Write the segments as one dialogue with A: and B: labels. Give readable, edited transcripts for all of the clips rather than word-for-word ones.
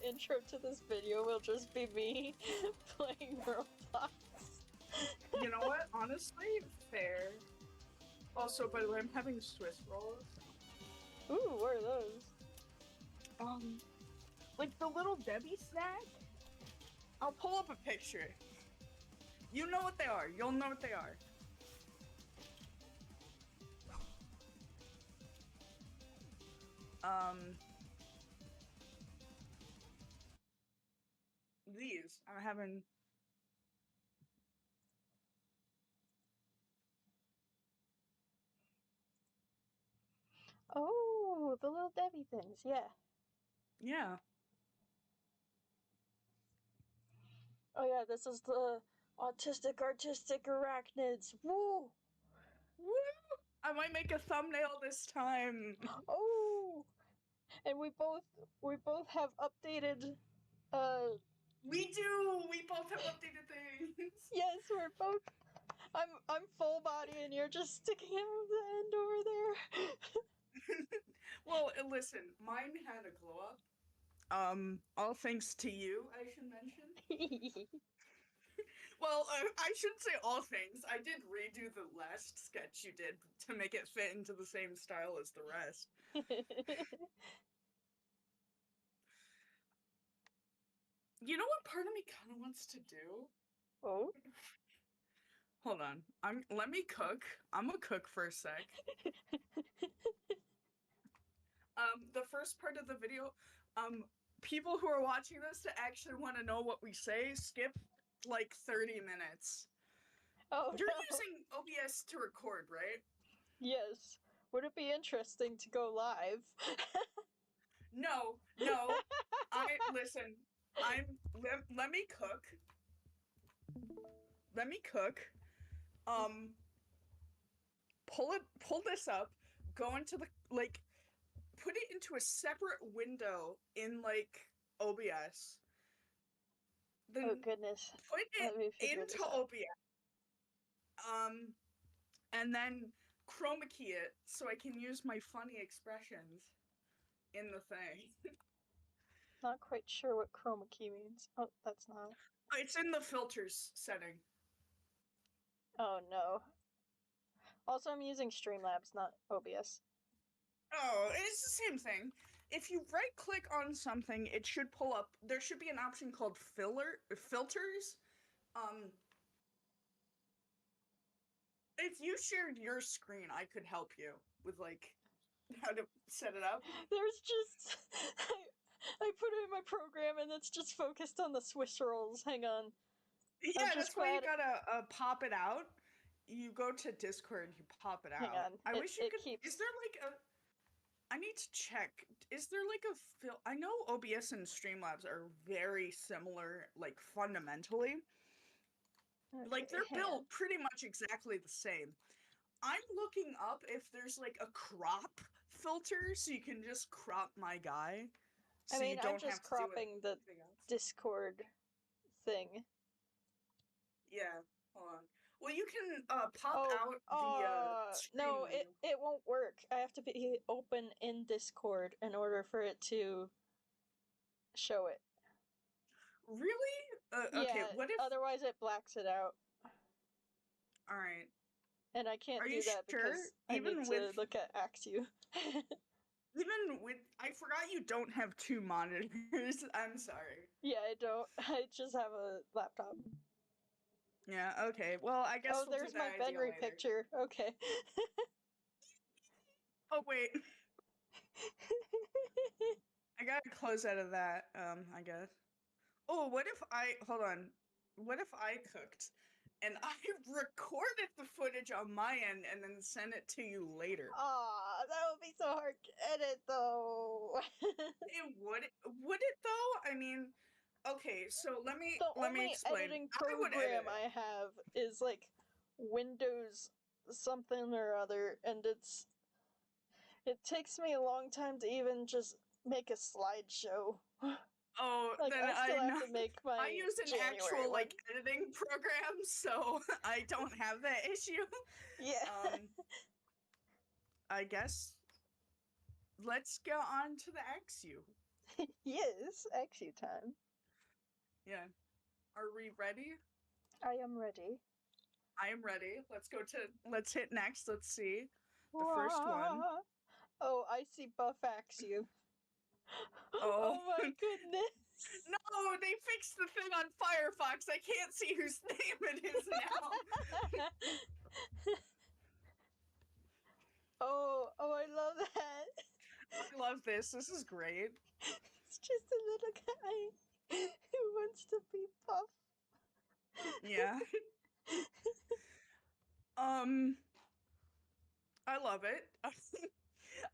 A: intro to this video will just be me playing Roblox.
B: You know what? Honestly, fair. Also, by the way, I'm having Swiss rolls.
A: Ooh, what are those?
B: Like the little Debbie snack? I'll pull up a picture. You know what they are. You'll know what they are. These. I'm having...
A: Oh, the little Debbie things, yeah.
B: Yeah.
A: Oh yeah, this is the autistic arachnids. Woo!
B: Woo! I might make a thumbnail this time.
A: Oh! And we both have updated
B: We do! We both have updated things!
A: Yes, we're both I'm full body and you're just sticking out the end over there.
B: Well, listen, mine had a glow up. All thanks to you, I should mention. Well, I shouldn't say all things. I did redo the last sketch you did to make it fit into the same style as the rest. You know what part of me kind of wants to do?
A: Oh?
B: Hold on. Let me cook. I'm gonna cook for a sec. The first part of the video, people who are watching this that actually want to know what we say, skip like 30 minutes.
A: Oh,
B: You're
A: no.
B: using OBS to record, right?
A: Yes. Would it be interesting to go live?
B: No. Listen. Let me cook. Let me cook. Pull this up. Go into the put it into a separate window in OBS. Then
A: Oh goodness.
B: put it into OBS. And then chroma key it so I can use my funny expressions in the thing.
A: Not quite sure what chroma key means. Oh, that's not.
B: It's in the filters setting.
A: Oh no. Also, I'm using Streamlabs, not OBS.
B: Oh, it's the same thing. If you right click on something, it should pull up. There should be an option called filters. If you shared your screen, I could help you with how to set it up.
A: There's just I put it in my program and it's just focused on the Swiss rolls. Hang on.
B: Yeah, that's why you gotta pop it out. You go to Discord, you pop it out.
A: Hang on.
B: I wish you could.
A: Keeps...
B: Is there I need to check. Is there a I know OBS and Streamlabs are very similar, fundamentally.
A: Okay,
B: they're built pretty much exactly the same. I'm looking up if there's a crop filter so you can just crop my guy. So you don't
A: I'm just
B: have to
A: cropping the Discord thing.
B: Yeah, hold on. Well, you can pop out the screen.
A: No, it won't work. I have to be open in Discord in order for it to show it.
B: Really?
A: Yeah,
B: okay, what if...
A: otherwise it blacks it out.
B: Alright.
A: And I can't do that because I need to look at Axew.
B: Even with... I forgot you don't have two monitors. I'm sorry.
A: Yeah, I don't. I just have a laptop.
B: Yeah, okay. Well, I guess we'll
A: there's
B: do that
A: my Benry picture. Okay.
B: Oh, wait. I gotta close out of that, I guess. Oh, what if hold on. What if I cooked and I recorded the footage on my end and then sent it to you later?
A: Aw, that would be so hard to edit, though.
B: It would it though? I mean, okay, so let me explain.
A: The only editing program I have is Windows something or other, and it takes me a long time to even just make a slideshow.
B: Oh, then
A: I still have to make my
B: I use an actual editing program, so I don't have that issue.
A: Yeah.
B: I guess let's go on to the Axew.
A: Yes, Axew time.
B: Yeah. Are we ready?
A: I am ready.
B: I am ready. Let's hit next. Let's see. The first one.
A: Oh, I see buff Axew.
B: Oh.
A: Oh my goodness.
B: No, they fixed the thing on Firefox. I can't see whose name it is now.
A: Oh, I love that.
B: I love this. This is great.
A: It's just a little guy who wants to be buff.
B: Yeah. I love it.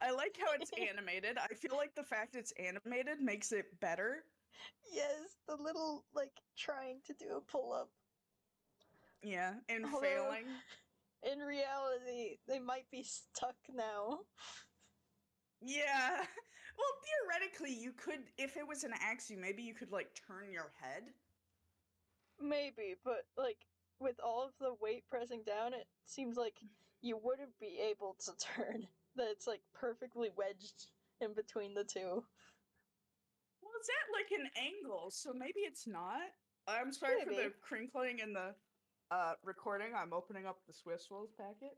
B: I like how it's animated. I feel like the fact it's animated makes it better.
A: Yes, the little, like, trying to do a pull-up.
B: Yeah, and
A: Although,
B: failing.
A: in reality, they might be stuck now.
B: Yeah. Well, theoretically, you could, if it was an Axew, maybe you could, like, turn your head.
A: Maybe, but, like, with all of the weight pressing down, it seems like you wouldn't be able to turn. That it's, like, perfectly wedged in between the two.
B: Well, it's at, like, an angle, so maybe it's not. I'm sorry for the crinkling in the recording. I'm opening up the Swiss Rolls packet.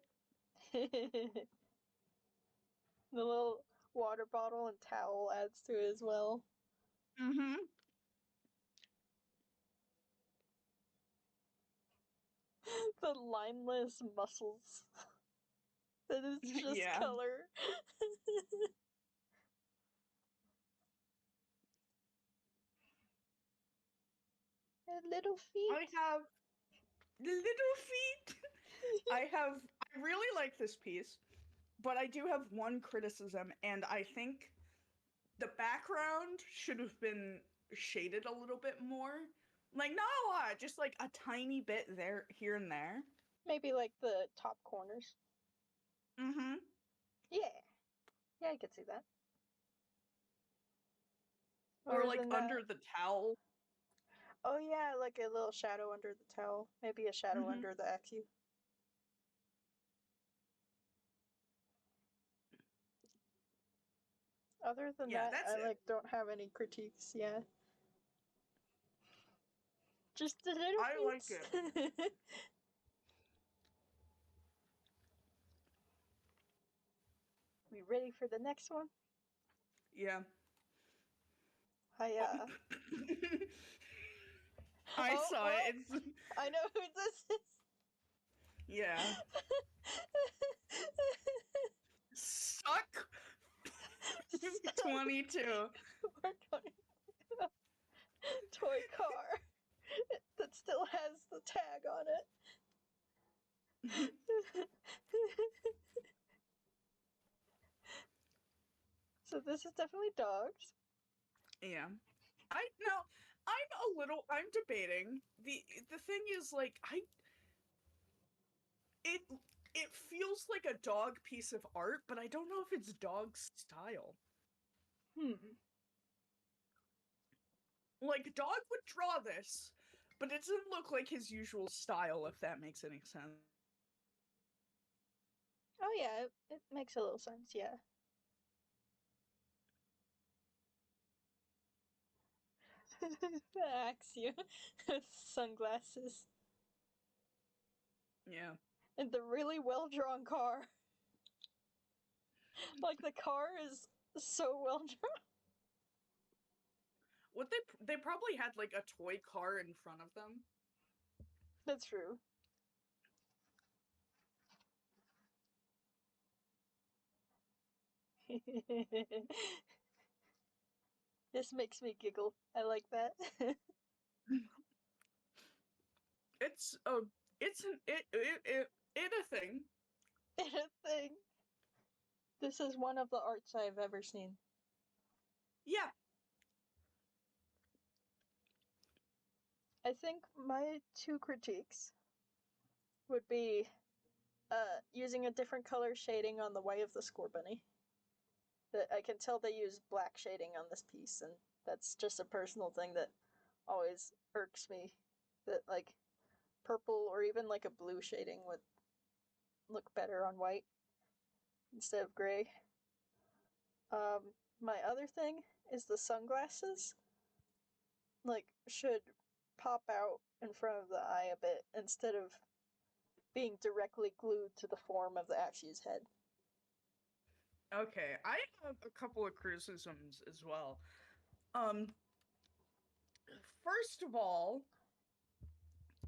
A: The little water bottle and towel adds to it as well.
B: Mm-hmm.
A: The lineless muscles. That is just
B: Yeah.
A: color. And little feet.
B: I have little feet. I really like this piece, but I do have one criticism, and I think the background should have been shaded a little bit more. Like, not a lot, just like a tiny bit there, here and there.
A: Maybe like the top corners.
B: Mm-hmm.
A: Yeah. Yeah, I could see that.
B: Or like
A: than
B: under
A: that,
B: the towel.
A: oh yeah, like a little shadow under the towel. Maybe a shadow
B: Mm-hmm.
A: under the Axew. Other than
B: Yeah,
A: that,
B: that's
A: I
B: it.
A: like don't have any critiques. Yeah, just the little
B: I like
A: feet.
B: it.
A: We ready for the next one?
B: Yeah.
A: I
B: I
A: oh,
B: saw
A: well,
B: it. It's
A: I know who this is.
B: yeah. Suck 22.
A: Toy car that still has the tag on it. So this is definitely dogs.
B: Yeah. I'm debating. The thing is, like, it it feels like a dog piece of art, but I don't know if it's dog style. Like, dog would draw this, but it doesn't look like his usual style, if that makes any sense.
A: Oh yeah, it makes a little sense, yeah. Axew with sunglasses.
B: Yeah.
A: And the really well drawn car. Like the car is so well drawn.
B: What they probably had like a toy car in front of them.
A: That's true. This makes me giggle. I like that.
B: It's a a thing.
A: It's a thing. This is one of the arts I've ever seen.
B: Yeah.
A: I think my two critiques would be using a different color shading on the white of the Scorbunny. That I can tell they use black shading on this piece, and that's just a personal thing that always irks me. That like purple or even like a blue shading would look better on white instead of gray. my other thing is the sunglasses, like, should pop out in front of the eye a bit instead of being directly glued to the form of the Axew's head.
B: Okay, I have a couple of criticisms as well. First of all,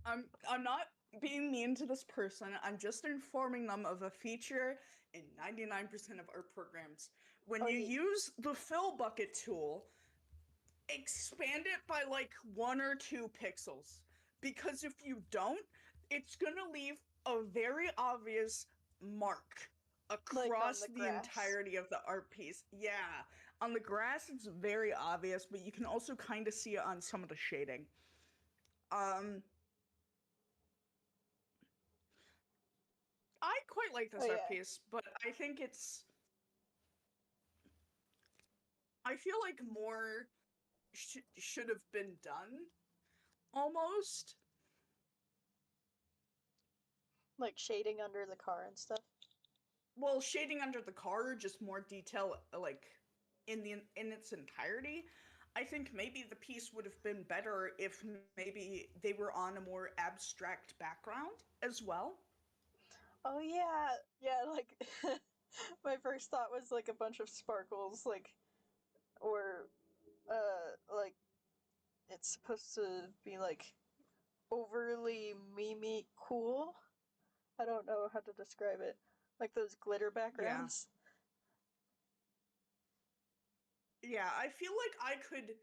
B: I'm not being mean to this person. I'm just informing them of a feature in 99% of art programs. When you use the fill bucket tool, expand it by like 1 or 2 pixels. Because if you don't, it's gonna leave a very obvious mark across
A: Like
B: the entirety of the art piece. Yeah, on the grass it's very obvious, but you can also kind of see it on some of the shading. I quite like this art piece, but I think I feel like more should have been done, almost.
A: Like shading under the car and stuff?
B: Well, shading under the car, just more detail, like, in its entirety. I think maybe the piece would have been better if maybe they were on a more abstract background as well.
A: Oh yeah, like, my first thought was, like, a bunch of sparkles, like, or, like, it's supposed to be, like, overly memey cool? I don't know how to describe it. Like those glitter backgrounds?
B: Yeah, I feel like I could,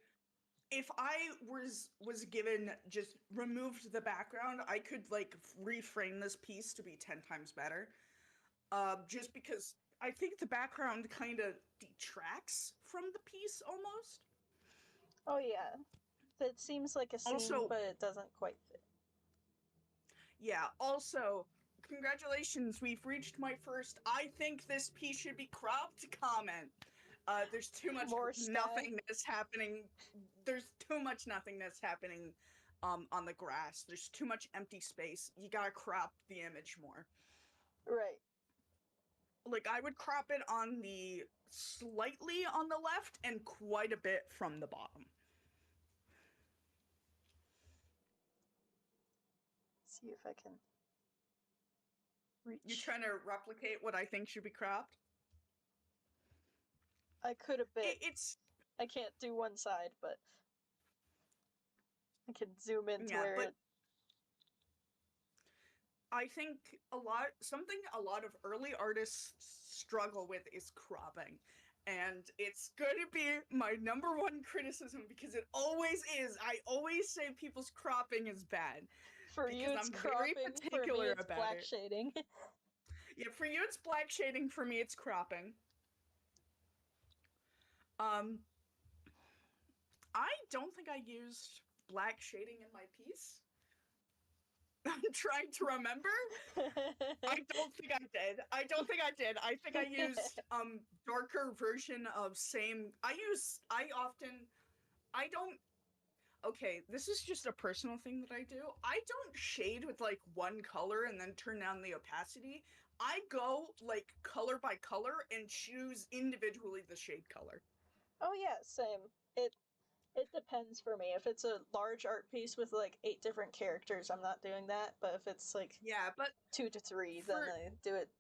B: if I was given just removed the background, I could like reframe this piece to be 10 times better. Just because I think the background kind of detracts from the piece almost.
A: Oh yeah. That seems like a scene,
B: Also,
A: but it doesn't quite fit.
B: Yeah, also, congratulations, we've reached my first I think this piece should be cropped comment. There's too much nothingness happening. There's too much nothingness happening on the grass. There's too much empty space. You gotta crop the image more.
A: Right.
B: Like, I would crop it on the slightly on the left and quite a bit from the bottom.
A: See if I can reach.
B: You trying to replicate what I think should be cropped?
A: I could a bit.
B: It's.
A: I can't do one side, but I can zoom in to where it.
B: I think something a lot of early artists struggle with is cropping. And it's going to be my #1 criticism because it always is. I always say people's cropping is bad.
A: For you, it's cropping.
B: Very particular
A: for me, it's
B: about
A: black
B: it.
A: shading.
B: Yeah, for you, it's black shading. For me, it's cropping. I don't think I used black shading in my piece. I'm trying to remember. I don't think I did. I think I used darker version of same. Okay, this is just a personal thing that I do. I don't shade with like one color and then turn down the opacity. I go like color by color and choose individually the shade color.
A: Oh yeah, same. It depends for me. If it's a large art piece with like 8 different characters, I'm not doing that. But if it's like 2 to 3, then I do it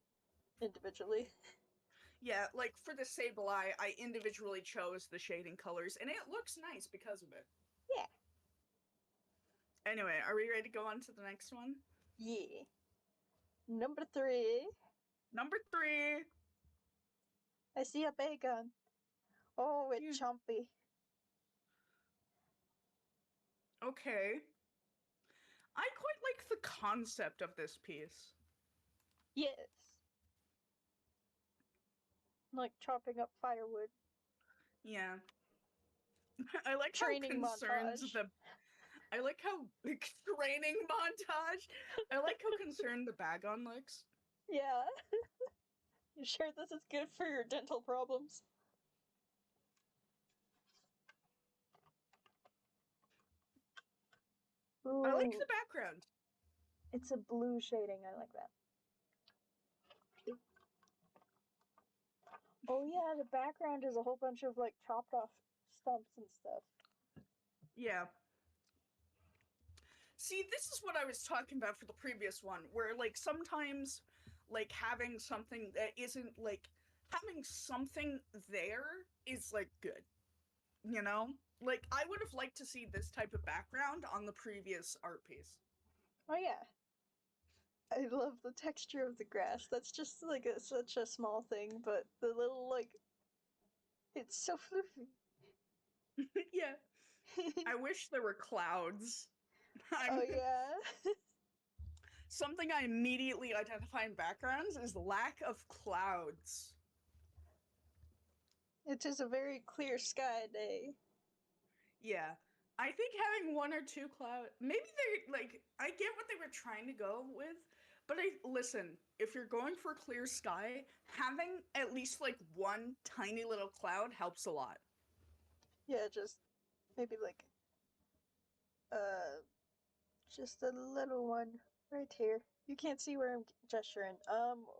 A: individually.
B: Yeah, like for the Sable Eye, I individually chose the shading colors, and it looks nice because of it.
A: Yeah.
B: Anyway, are we ready to go on to the next one?
A: Yeah. Number 3. I see a bacon. Oh, it's chumpy.
B: Okay. I quite like the concept of this piece.
A: Yes. Like chopping up firewood.
B: Yeah. I like training montage. I like how training montage. I like how concerned the Bagon looks.
A: Yeah. You sure this is good for your dental problems? Ooh.
B: I like the background.
A: It's a blue shading. I like that. Oh yeah, the background is a whole bunch of like chopped off stumps and stuff.
B: Yeah. See, this is what I was talking about for the previous one, where like sometimes like having something that isn't like having something there is like good. You know? Like I would have liked to see this type of background on the previous art piece.
A: Oh yeah. I love the texture of the grass. That's just like such a small thing, but the little like it's so fluffy.
B: Yeah. I wish there were clouds.
A: Oh
B: I'm
A: yeah.
B: something I immediately identify in backgrounds is lack of clouds.
A: It is a very clear sky day.
B: Yeah. I think having one or two cloud, maybe they like I get what they were trying to go with, but I listen, if you're going for clear sky, having at least like one tiny little cloud helps a lot.
A: Yeah, just maybe like just a little one right here. You can't see where I'm gesturing.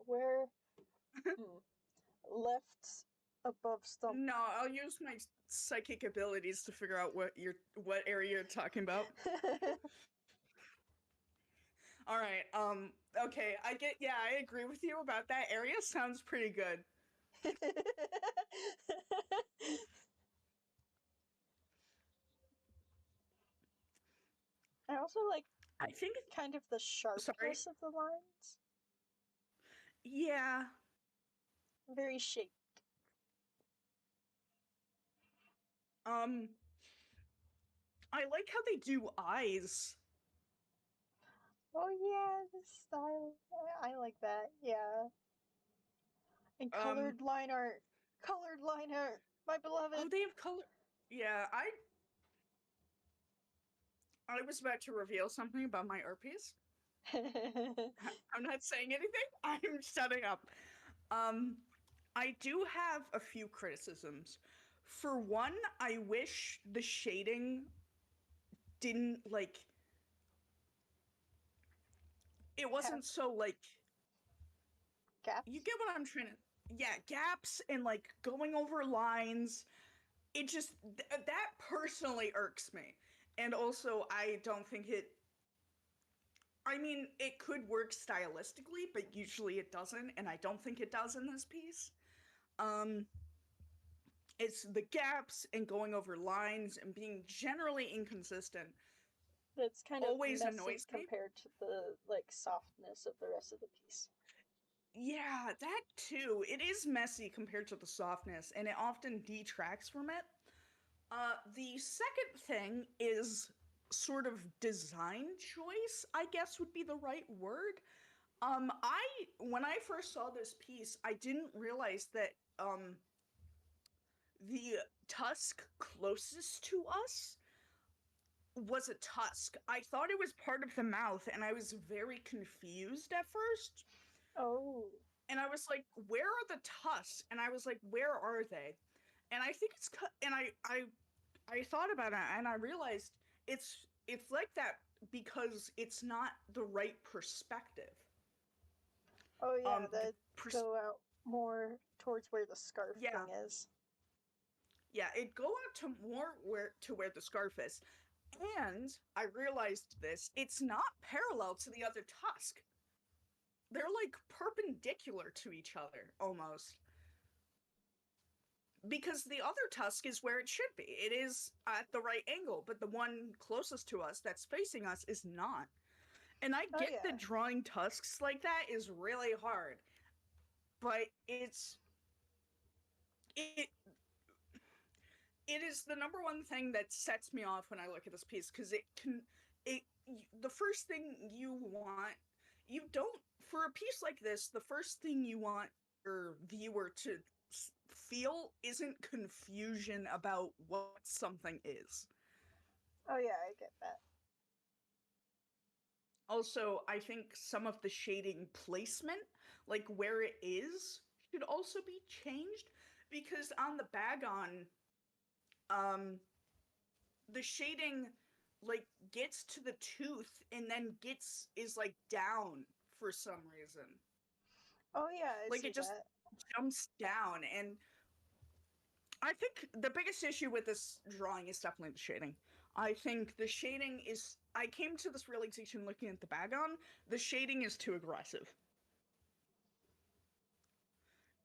A: Where left above stump.
B: No, I'll use my psychic abilities to figure out what area you're talking about. All right. Okay, I agree with you about that area. Sounds pretty good.
A: I also like
B: I think
A: kind of the
B: sorry.
A: sharpness of the lines.
B: Yeah.
A: Very shaped.
B: I like how they do eyes.
A: Oh yeah, the style. I like that. Yeah. And
B: Um,
A: colored line art. Colored line art. My
B: oh,
A: beloved.
B: they have color. Yeah, I was about to reveal something about my art piece. I'm not saying anything. I'm shutting up. I do have a few criticisms. For one, I wish the shading didn't like it wasn't so like
A: Gaps.
B: you get what I'm trying to yeah, gaps and like going over lines. It just that personally irks me. And also I don't think I mean, it could work stylistically, but usually it doesn't, and I don't think it does in this piece. Um, it's the gaps and going over lines and being generally inconsistent
A: That's kind of
B: always
A: messy
B: annoys me.
A: compared to the like softness of the rest of the piece.
B: Yeah, that too. It is messy compared to the softness, and it often detracts from it. The second thing is sort of design choice, I guess would be the right word. I when I first saw this piece, I didn't realize that the tusk closest to us was a tusk. I thought it was part of the mouth, and I was very confused at first.
A: Oh.
B: And I was like, "Where are the tusks?" And I was like, "Where are they?" And I think it's and I thought about it, and I realized it's like that because it's not the right perspective.
A: Oh yeah,
B: The
A: that go out more towards where the scarf
B: yeah,
A: thing is.
B: yeah, it go out to more where the scarf is. And I realized this, it's not parallel to the other tusk. They're like perpendicular to each other almost. Because the other tusk is where it should be. It is at the right angle, but the one closest to us that's facing us is not. And I
A: Oh
B: get that
A: yeah.
B: drawing tusks like that is really hard, but it it is the number one thing that sets me off when I look at this piece because the first thing you don't for a piece like this, the first thing you want your viewer to feel isn't confusion about what something is.
A: Oh yeah, I get that.
B: Also, I think some of the shading placement, like where it is, should also be changed because on the bagon, um, the shading like gets to the tooth and then is like down for some reason.
A: Oh yeah, I
B: Like
A: see
B: it just
A: that.
B: jumps down. And I think the biggest issue with this drawing is definitely the shading. I think the shading is, I came to this realization looking at the background, the shading is too aggressive.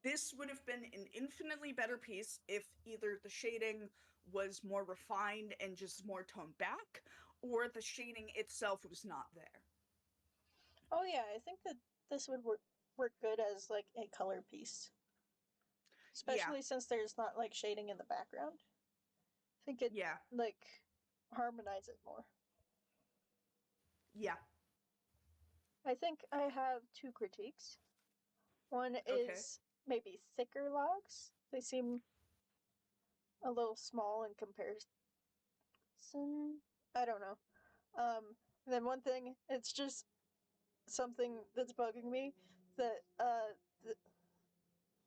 B: This would have been an infinitely better piece if either the shading was more refined and just more toned back, or the shading itself was not there.
A: Oh yeah, I think that this would work good as like a color piece. Especially since there's not like shading in the background. I think it like harmonize it more.
B: Yeah.
A: I think I have two critiques. One is maybe thicker logs. They seem a little small in comparison. I don't know. Then one thing, it's just something that's bugging me, that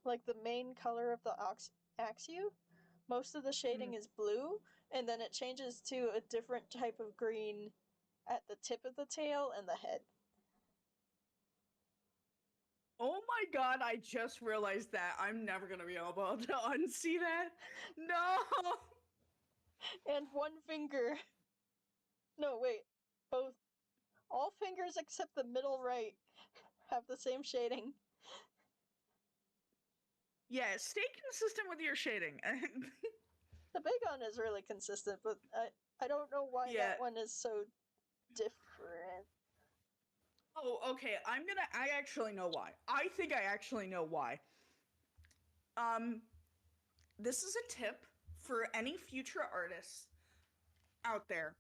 A: like the main color of the Axew, most of the shading is blue, and then it changes to a different type of green at the tip of the tail and the head.
B: Oh my god, I just realized that. I'm never gonna be able to unsee that. No!
A: And one finger. No, wait. Both. All fingers except the middle right have the same shading.
B: Yeah, stay consistent with your shading.
A: The big one is really consistent, but I don't know why that one is so different.
B: Oh, okay. I actually know why. I think I actually know why. This is a tip for any future artists out there.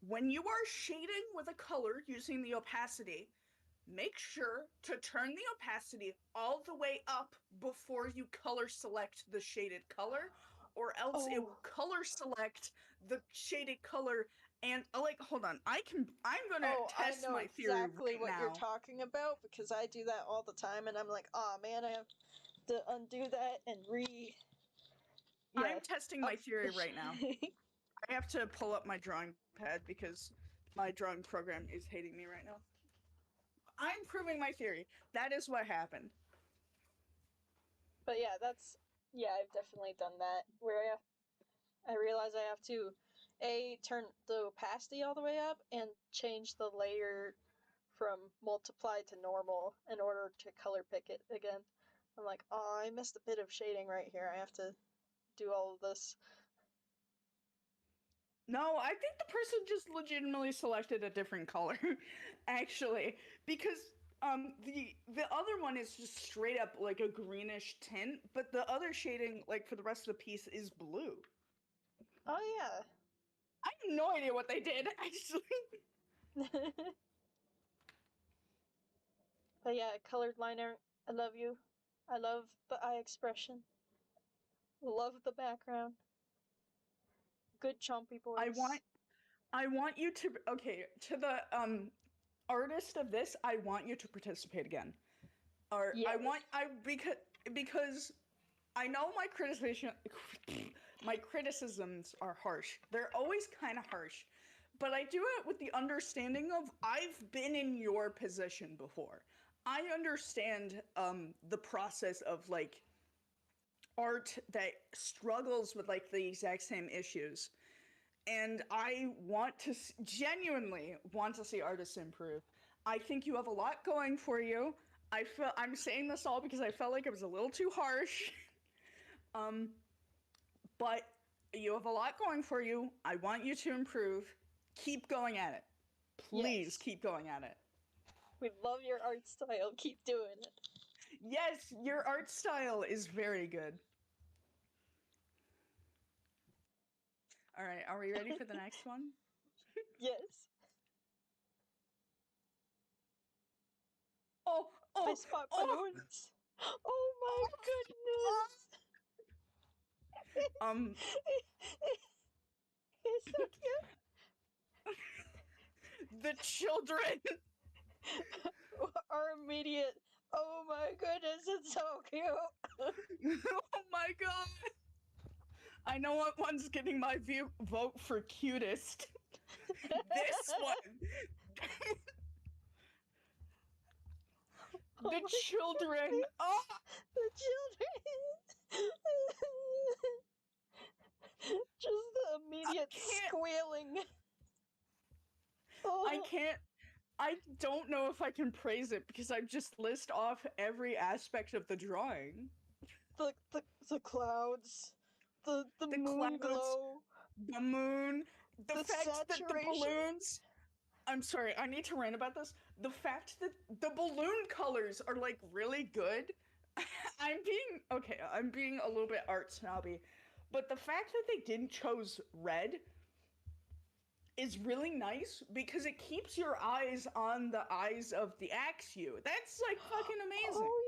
B: When you are shading with a color using the opacity, make sure to turn the opacity all the way up before you color select the shaded color, or else it will color select the shaded color. And like, hold on, I'm gonna test my theory right now.
A: Exactly what you're talking about, because I do that all the time, and I'm like, oh man, I have to undo that and
B: I'm testing my theory right now. I have to pull up my drawing pad because my drawing program is hating me right now. I'm proving my theory. That is what happened.
A: But yeah, I've definitely done that, where I realize I have to turn the opacity all the way up and change the layer from multiply to normal in order to color pick it again. I'm like, oh, I missed a bit of shading right here. I have to do all of this.
B: No, I think the person just legitimately selected a different color, actually, because the other one is just straight up like a greenish tint, but the other shading, like for the rest of the piece, is blue.
A: Oh yeah.
B: I have no idea what they did, actually.
A: But yeah, colored liner, I love you. I love the eye expression. Love the background. Good chompy boys.
B: I want you to, okay, to the artist of this, I want you to participate again. Or because I know my criticisms are harsh. They're always kind of harsh, but I do it with the understanding of I've been in your position before. I understand the process of like art that struggles with like the exact same issues. And I want to genuinely want to see artists improve. I think you have a lot going for you. I'm saying this all because I felt like it was a little too harsh. But you have a lot going for you. I want you to improve. Keep going at it. Please keep going at it.
A: We love your art style. Keep doing it.
B: Yes, your art style is very good. All right, are we ready for the next one?
A: Yes.
B: I
A: spot balloons. Oh my goodness. He's so cute.
B: The children.
A: Our immediate, oh my goodness, it's so cute.
B: Oh my god. I know what one's getting my vote for cutest. This one.
A: Oh
B: The
A: my
B: children!
A: God.
B: Oh!
A: The children! Just the immediate squealing. Oh.
B: I don't know if I can praise it because I've just list off every aspect of the drawing.
A: The clouds, the moon
B: clouds,
A: glow,
B: the moon, the fact that the
A: saturation.
B: balloons. I'm sorry, I need to rant about this. The fact that the balloon colors are like really good. I'm being a little bit art snobby, but the fact that they didn't chose red is really nice because it keeps your eyes on the eyes of the Axew. That's like fucking amazing.
A: Oh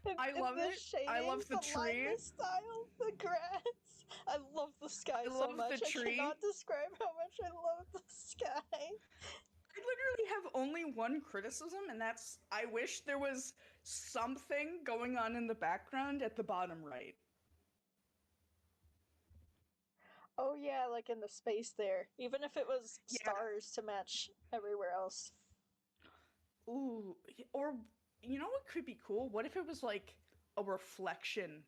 A: yeah.
B: I love
A: the
B: it.
A: Shading,
B: I love the tree.
A: alignment style, the grass. I love the sky so much. I cannot describe how much I love the sky.
B: I literally have only one criticism, and that's I wish there was something going on in the background at the bottom right.
A: Oh yeah, like in the space there. Even if it was stars to match everywhere else.
B: Ooh, or you know what could be cool? What if it was like a reflection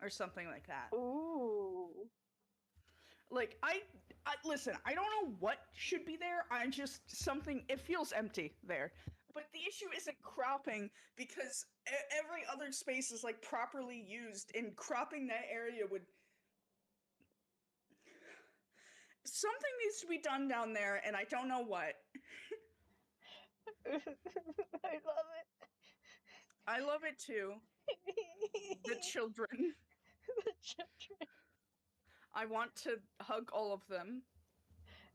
B: or something like that?
A: Ooh.
B: Like I listen, I don't know what should be there. I just something it feels empty there. But the issue isn't cropping because every other space is like properly used, and cropping that area would something needs to be done down there, and I don't know what.
A: I love it.
B: I love it too. The children.
A: The children.
B: I want to hug all of them.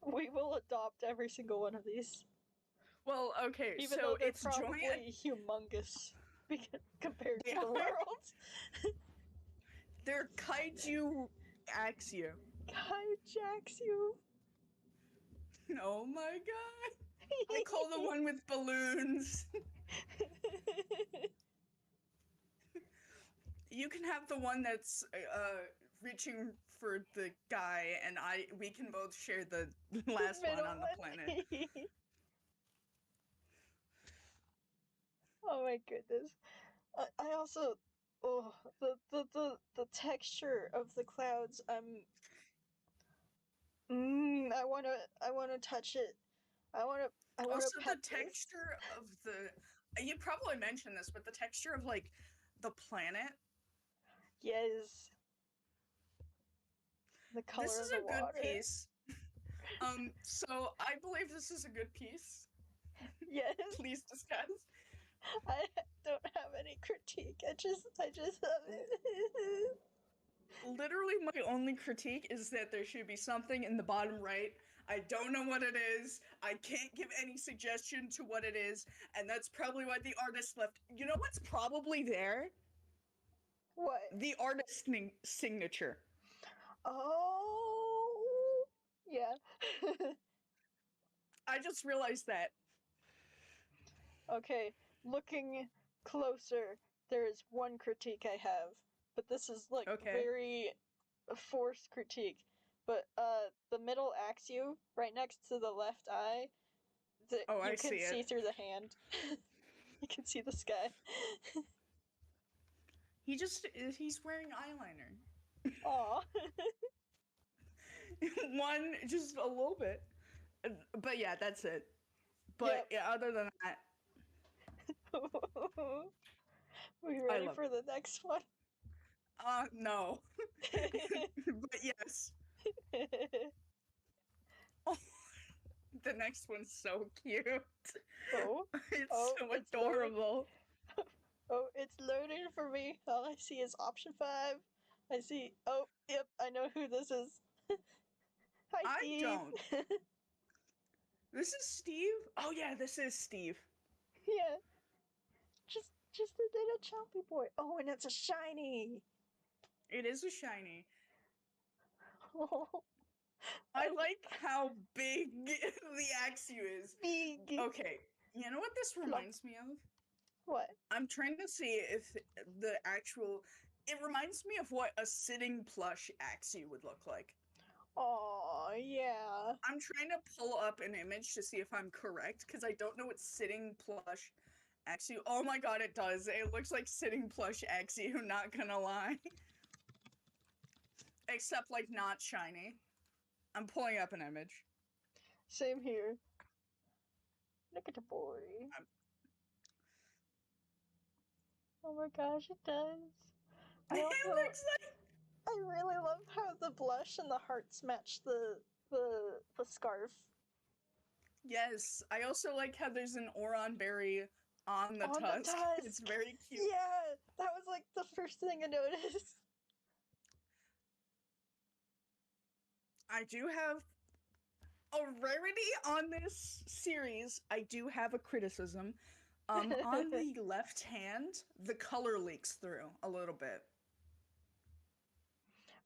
A: We will adopt every single one of these.
B: Well, okay,
A: even
B: so
A: though they're
B: it's
A: probably humongous compared to the world.
B: They're kaiju Axew.
A: Axew.
B: Oh my god. I call the one with balloons. You can have the one that's reaching for the guy, and we can both share the last one on the planet.
A: Oh my goodness. I also the texture of the clouds. I wanna touch it. I wanna
B: also
A: pet
B: the texture of the you probably mentioned this, but the texture of like the planet.
A: Yes. The color
B: this is
A: of the
B: a good
A: water.
B: piece. So I believe this is a good piece.
A: Yes.
B: Please discuss.
A: I don't have any critique. I just love it.
B: Literally, my only critique is that there should be something in the bottom right. I don't know what it is. I can't give any suggestion to what it is, and that's probably why the artist left. You know what's probably there?
A: What?
B: The artist's signature.
A: Oh, yeah.
B: I just realized that.
A: Okay, looking closer, there is one critique I have, but this is like very forced critique. But the middle Axew, right next to the left eye, you can see through the hand. You can see the sky.
B: He's wearing eyeliner.
A: Aw.
B: One, just a little bit. But yeah, that's it. But yeah, other than that.
A: We ready for the next one?
B: No. But yes. Oh, the next one's so cute. It's so adorable.
A: It's loading for me. All I see is option 5. I see. Oh, yep, I know who this is. Hi, Steve. I don't.
B: This is Steve? Oh yeah, this is Steve.
A: Yeah. Just a little chompy boy. Oh, and it's a shiny.
B: It is a shiny. Oh. I like how big the Axew is.
A: Big.
B: Okay, you know what this reminds me of?
A: What?
B: I'm trying to see if the actual... It reminds me of what a sitting plush Axew would look like.
A: Oh, yeah.
B: I'm trying to pull up an image to see if I'm correct, because I don't know what sitting plush Axew. Oh my god, it does. It looks like sitting plush Axew, not gonna lie. Except, like, not shiny. I'm pulling up an image.
A: Same here. Look at the boy. Oh my gosh, it does. I also,
B: It looks like...
A: I really love how the blush and the hearts match the scarf.
B: Yes, I also like how there's an Oron berry on the tusk. It's very cute.
A: Yeah, that was like the first thing I noticed.
B: I do have a rarity on this series. I do have a criticism. On the left hand, the color leaks through a little bit.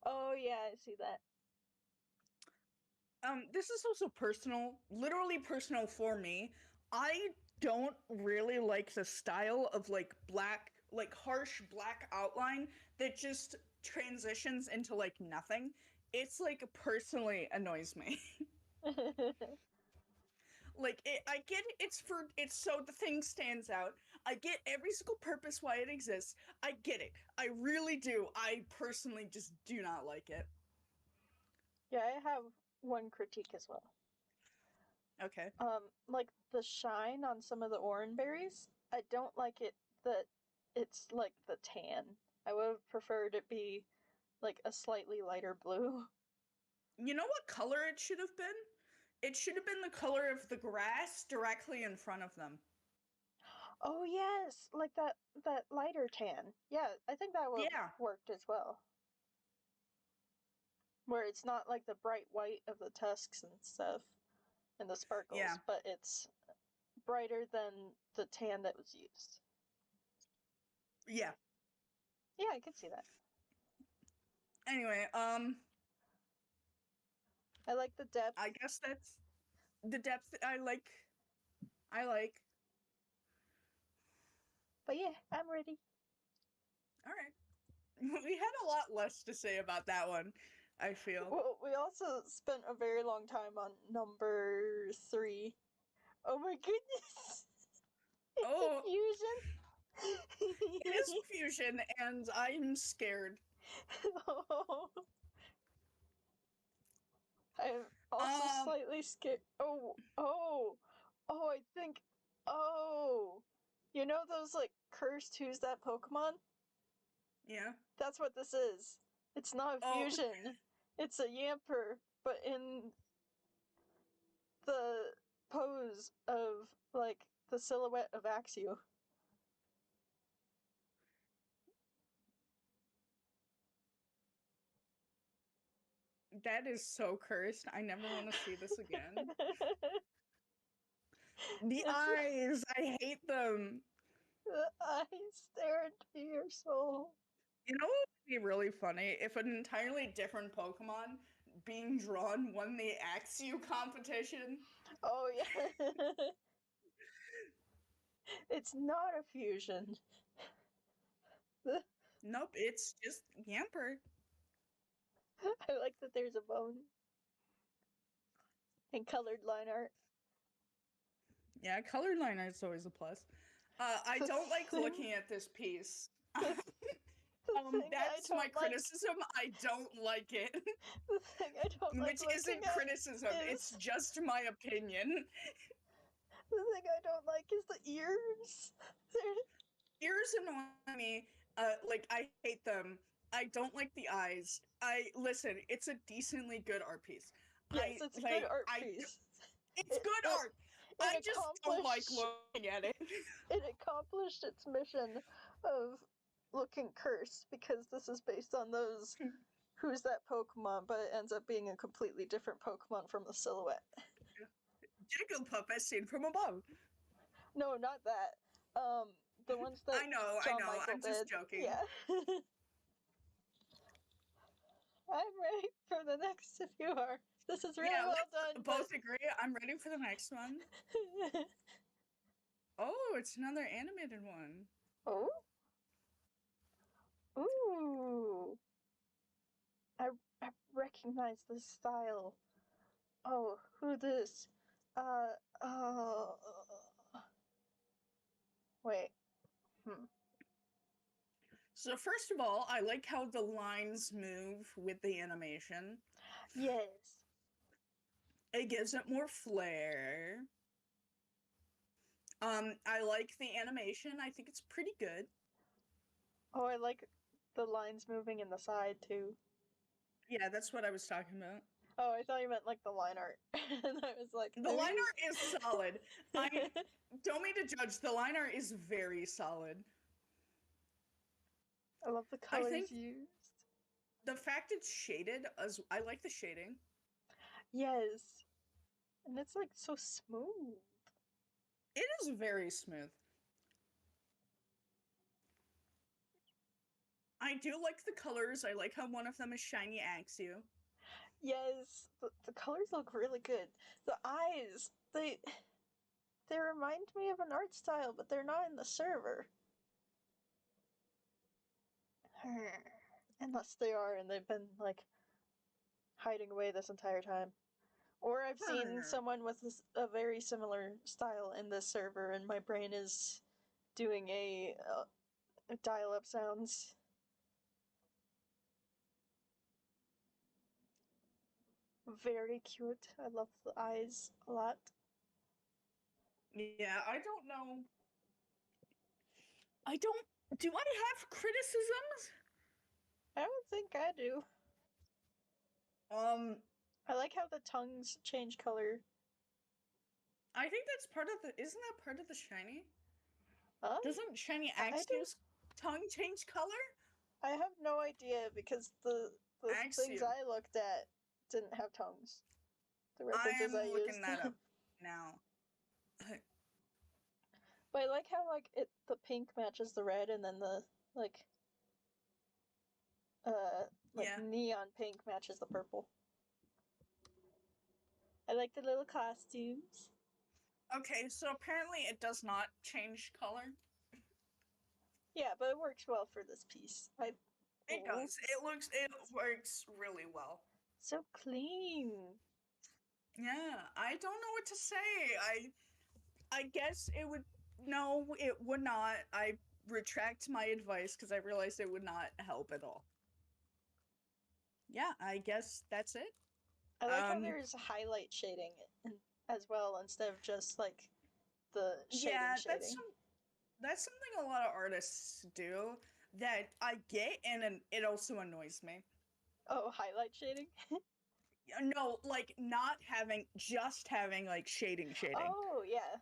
A: Oh yeah, I see that.
B: This is also personal, literally personal for me. I don't really like the style of like black, like harsh black outline that just transitions into like nothing. It's like personally annoys me. Like I get it's so the thing stands out. I get every single purpose why it exists. I get it. I really do. I personally just do not like it.
A: Yeah, I have one critique as well.
B: Okay.
A: Like the shine on some of the orange berries, I don't like it that it's like the tan. I would have preferred it be like a slightly lighter blue.
B: You know what color it should have been? It should have been the color of the grass directly in front of them.
A: Oh yes, like that lighter tan. Yeah, I think that would have worked as well. Where it's not like the bright white of the tusks and stuff and the sparkles, but it's brighter than the tan that was used.
B: Yeah.
A: Yeah, I could see that.
B: Anyway,
A: I like the depth.
B: I guess that's the depth I like.
A: But yeah, I'm ready.
B: Alright. We had a lot less to say about that one, I feel.
A: Well, we also spent a very long time on number 3. Oh my goodness! It's a fusion!
B: It is a fusion, and I'm scared.
A: Oh. I'm also slightly scared. I think. Oh! You know those, like, cursed Who's That Pokemon?
B: Yeah.
A: That's what this is. It's not a fusion. It's a Yamper, but in the pose of, like, the silhouette of Axew.
B: That is so cursed. I never want to see this again. The eyes! I hate them!
A: The eyes stare into your soul.
B: You know what would be really funny? If an entirely different Pokemon being drawn won the Axew competition.
A: Oh, yeah. It's not a fusion.
B: Nope, it's just Yamper.
A: I like that there's a bone. And colored line art.
B: Yeah, colored line art is always a plus. I don't like looking at this piece. That's my criticism. I don't like it.
A: The thing I don't like
B: Which isn't criticism, it's just my opinion.
A: The thing I don't like is the ears.
B: Ears annoy me. Like, I hate them. I don't like the eyes. Listen, it's a decently good art piece.
A: Yes, it's a good art piece.
B: It's good art! I just don't like looking at it.
A: It accomplished its mission of looking cursed, because this is based on those Who's That Pokemon, but it ends up being a completely different Pokemon from the silhouette.
B: Jigglypuff as seen from above.
A: No, not that. The ones that
B: I know, I'm just joking.
A: Yeah. I'm ready for the next if you are. This is really well done.
B: Both agree. I'm ready for the next one. Oh, it's another animated one.
A: Oh? Ooh. I recognize this style. Oh, who this? Wait.
B: So first of all, I like how the lines move with the animation.
A: Yes.
B: It gives it more flair. I like the animation. I think it's pretty good.
A: Oh, I like the lines moving in the side, too.
B: Yeah, that's what I was talking about.
A: Oh, I thought you meant, like, the line art. And I was like...
B: The line art is solid. I don't mean to judge. The line art is very solid.
A: I love the colors used.
B: The fact it's shaded, I like the shading.
A: Yes. And it's, like, so smooth.
B: It is very smooth. I do like the colors. I like how one of them is shiny Axew.
A: Yes, the colors look really good. The eyes, they remind me of an art style, but they're not in the server. Unless they are, and they've been, like, hiding away this entire time. Or I've seen someone with a very similar style in this server, and my brain is doing a dial-up sounds. Very cute. I love the eyes a lot.
B: Yeah, I don't know. Do I have criticisms?
A: I don't think I do. I like how the tongues change color.
B: I think that's part of isn't that part of the shiny? Doesn't shiny
A: Axew's
B: tongue change color?
A: I have no idea because the things I looked at didn't have tongues. The references I used.
B: I'm looking that up now.
A: But I like how the pink matches the red, and then the neon pink matches the purple. I like the little costumes.
B: Okay, so apparently it does not change color.
A: Yeah, but it works well for this piece.
B: It does. It works really well.
A: So clean.
B: Yeah, I don't know what to say. I guess it would. No, it would not. I retract my advice because I realized it would not help at all. Yeah, I guess that's it.
A: I like how there's highlight shading as well instead of just like the shading.
B: That's something a lot of artists do that I get, and it also annoys me.
A: Oh, highlight shading?
B: No, like not having, just having like shading.
A: Oh, yeah.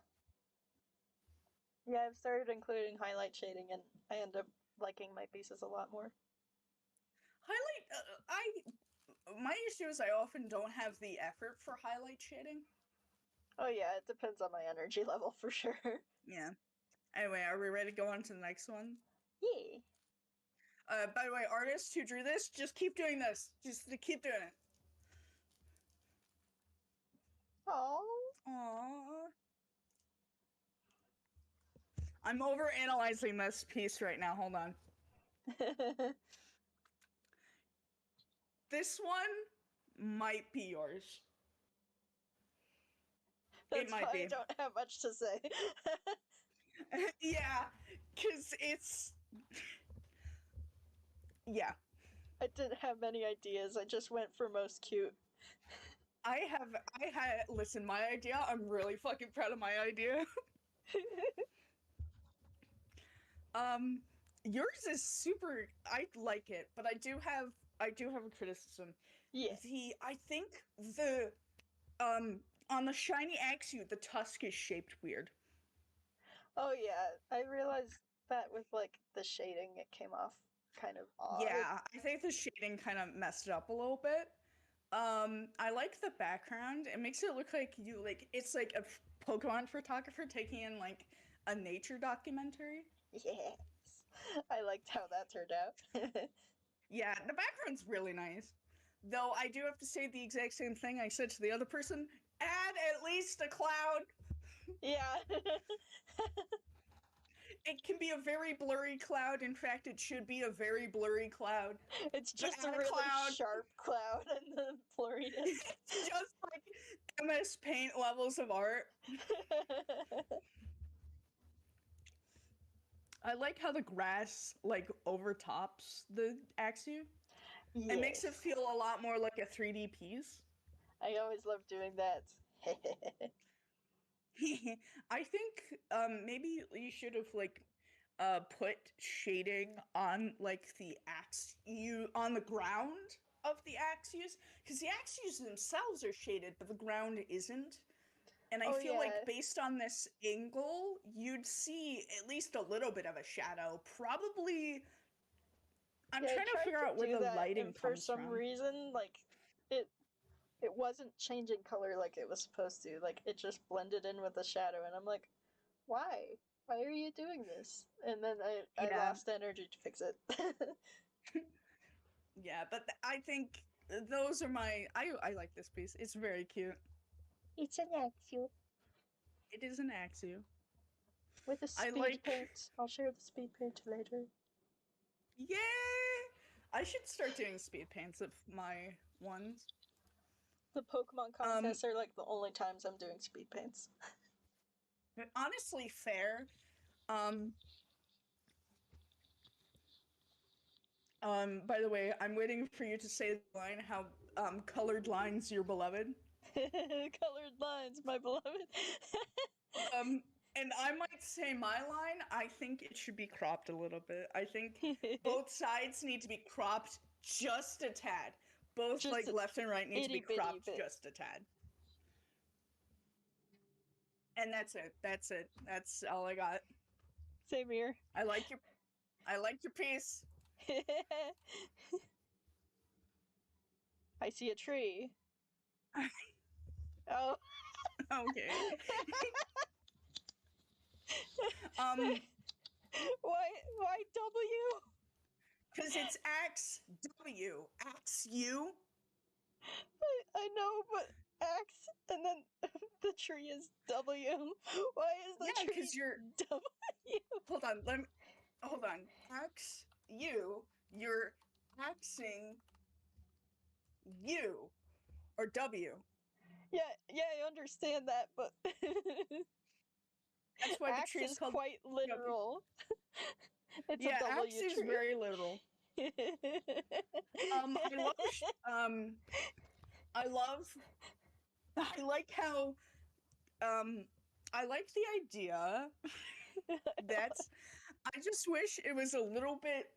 A: Yeah, I've started including highlight shading, and I end up liking my pieces a lot more.
B: My issue is I often don't have the effort for highlight shading.
A: Oh yeah, it depends on my energy level for sure.
B: Yeah. Anyway, are we ready to go on to the next one?
A: Yeah.
B: By the way, artists who drew this, just keep doing this. Just keep doing it. Aww. I'm over analyzing this piece right now. Hold on. This one might be yours.
A: That's why I don't have much to say.
B: Yeah, because it's... Yeah.
A: I didn't have many ideas. I just went for most cute.
B: Listen, my idea, I'm really fucking proud of my idea. Yours is super, I like it, but I do have a criticism.
A: Yeah.
B: I think on the shiny Axew, the tusk is shaped weird.
A: Oh yeah, I realized that with like the shading, it came off kind of odd.
B: Yeah, I think the shading kind of messed it up a little bit. I like the background. It makes it look like it's like a Pokemon photographer taking in like a nature documentary.
A: Yes, I liked how that turned out.
B: Yeah, the background's really nice. Though I do have to say the exact same thing I said to the other person. Add at least a cloud.
A: Yeah.
B: It can be a very blurry cloud. In fact, it should be a very blurry cloud.
A: It's just a really sharp cloud in the greatest.
B: It's just like MS Paint levels of art. I like how the grass like overtops the Axew.
A: Yes.
B: It makes it feel a lot more like a 3D piece.
A: I always love doing that.
B: I think maybe you should have like put shading on like the Axew on the ground of the Axews, because the Axews themselves are shaded, but the ground isn't. And I feel like based on this angle, you'd see at least a little bit of a shadow. Probably, I'm trying to figure out where the lighting comes from.
A: For some reason, like it wasn't changing color like it was supposed to. Like it just blended in with the shadow, and I'm like, why? Why are you doing this? And then I lost energy to fix it.
B: Yeah, but I think those are my. I like this piece. It's very cute.
A: It's an Axew.
B: It is an Axew.
A: With a speed paint. I'll share the speed paint later.
B: Yeah! I should start doing speed paints of my ones.
A: The Pokemon contests are like the only times I'm doing speed paints.
B: Honestly, fair. By the way, I'm waiting for you to say the line, how colored lines your beloved.
A: Colored lines, my beloved.
B: And I might say my line, I think it should be cropped a little bit. I think both sides need to be cropped just a tad. Both just like left and right need to be cropped just a tad. And that's it. That's it. That's all I got.
A: Same here.
B: I like your piece.
A: I see a tree. Oh.
B: Okay.
A: Why W?
B: Because it's Axew. Axew.
A: I know, but X and then the tree is W. Why is the tree because you're W?
B: Hold on. Axew. You're axing U or W.
A: Yeah, I understand that, but
B: that's why the tree is called
A: quite literal.
B: It's a W tree. Axe is very literal. I like how I like the idea I just wish it was a little bit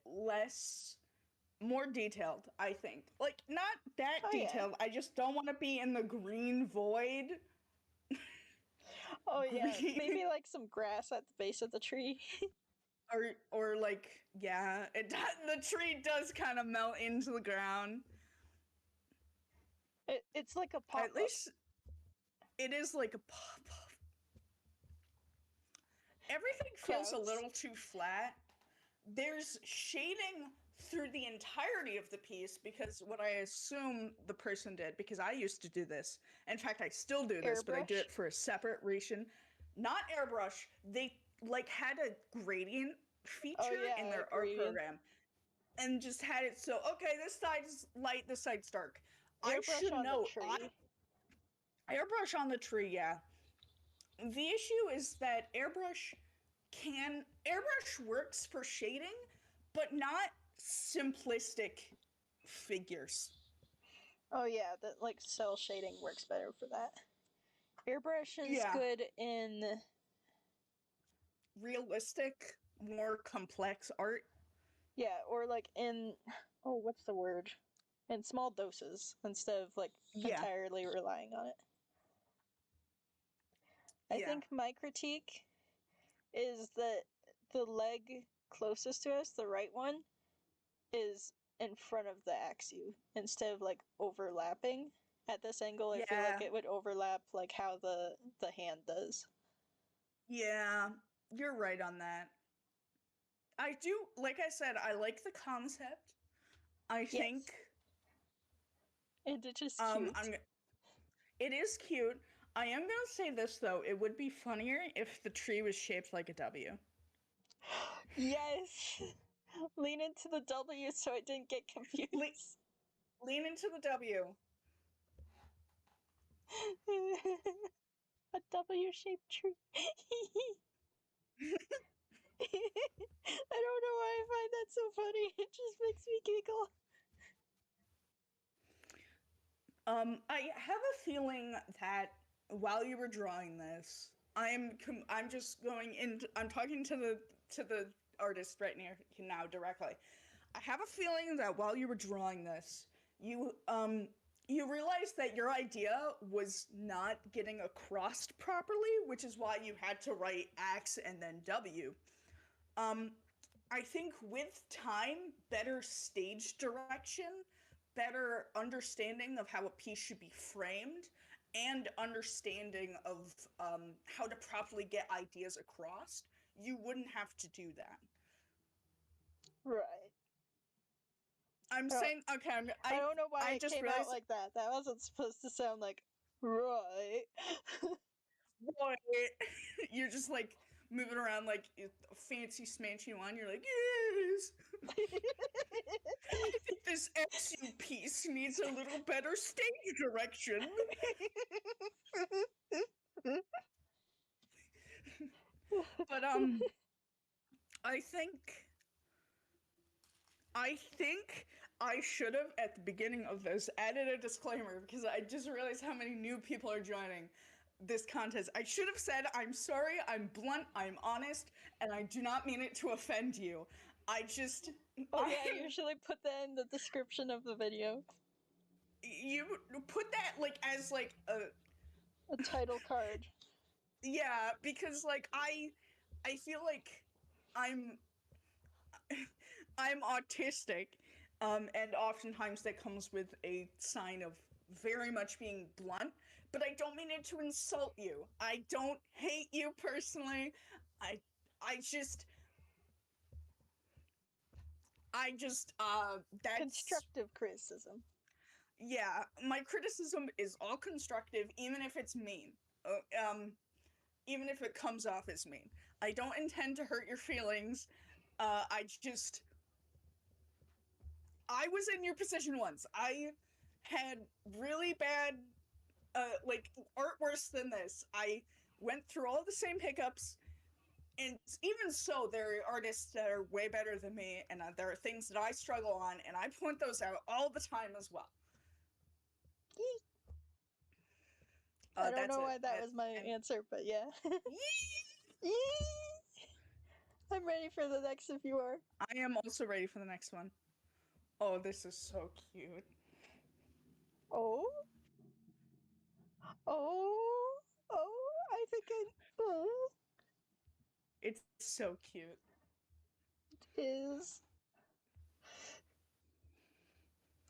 B: more detailed, I think. Like, not that detailed, yeah. I just don't want to be in the green void.
A: Oh yeah, maybe like some grass at the base of the tree.
B: or like, yeah, the tree does kind of melt into the ground.
A: It's like a pop-up.
B: At least it is like a pop-up. Everything feels a little too flat. There's shading through the entirety of the piece, because what I assume the person did, because I used to do this. In fact, I still do this, but I do it for a separate reason. Not airbrush. They like had a gradient feature in their art program, and just had it so, okay, this side's light, this side's dark. I should know. Airbrush on the tree, yeah. The issue is that airbrush works for shading, but not simplistic figures.
A: Oh yeah, that like cell shading works better for that. Airbrush is good in
B: realistic, more complex art.
A: Yeah, or like in what's the word? In small doses instead of like entirely relying on it. I think my critique is that the leg closest to us, the right one, is in front of the Axew instead of like overlapping. At this angle, I feel like it would overlap like how the hand does.
B: Yeah, you're right on that. I do, like I said, I like the concept. I think.
A: And it is cute.
B: It is cute. I am gonna say this though, it would be funnier if the tree was shaped like a W.
A: Yes! Lean into the W so I didn't get confused.
B: Lean into the W.
A: A W-shaped tree. I don't know why I find that so funny. It just makes me giggle.
B: I have a feeling that while you were drawing this, I'm just going into, I'm talking to the artist right now directly. I have a feeling that while you were drawing this, you realized that your idea was not getting across properly, which is why you had to write X and then W. I think with time, better stage direction, better understanding of how a piece should be framed, and understanding of how to properly get ideas across, you wouldn't have to do that.
A: Right.
B: I'm saying, okay,
A: I don't know why
B: I
A: it
B: just
A: came
B: realized,
A: out like that. That wasn't supposed to sound like, right.
B: what? You're just like moving around like a fancy smancy one. You're like, yes. I think this Axew piece needs a little better stage direction. But I think I should have at the beginning of this added a disclaimer because I just realized how many new people are joining this contest. I should have said, I'm sorry, I'm blunt, I'm honest, and I do not mean it to offend you. I
A: usually put that in the description of the video.
B: You put that like as like a
A: title card.
B: Yeah, because like I feel like I'm autistic, and oftentimes that comes with a sign of very much being blunt, but I don't mean it to insult you. I don't hate you personally. I just that's
A: constructive criticism.
B: Yeah, my criticism is all constructive, even if it's mean. Even if it comes off as mean. I don't intend to hurt your feelings. I was in your position once. I had really bad, like, art worse than this. I went through all the same hiccups, and even so, there are artists that are way better than me, and there are things that I struggle on, and I point those out all the time as well.
A: I don't know why that was my answer, but yeah. I'm ready for the next if you are.
B: I am also ready for the next one. Oh, this is so cute.
A: Oh, I think
B: it's so cute.
A: It is.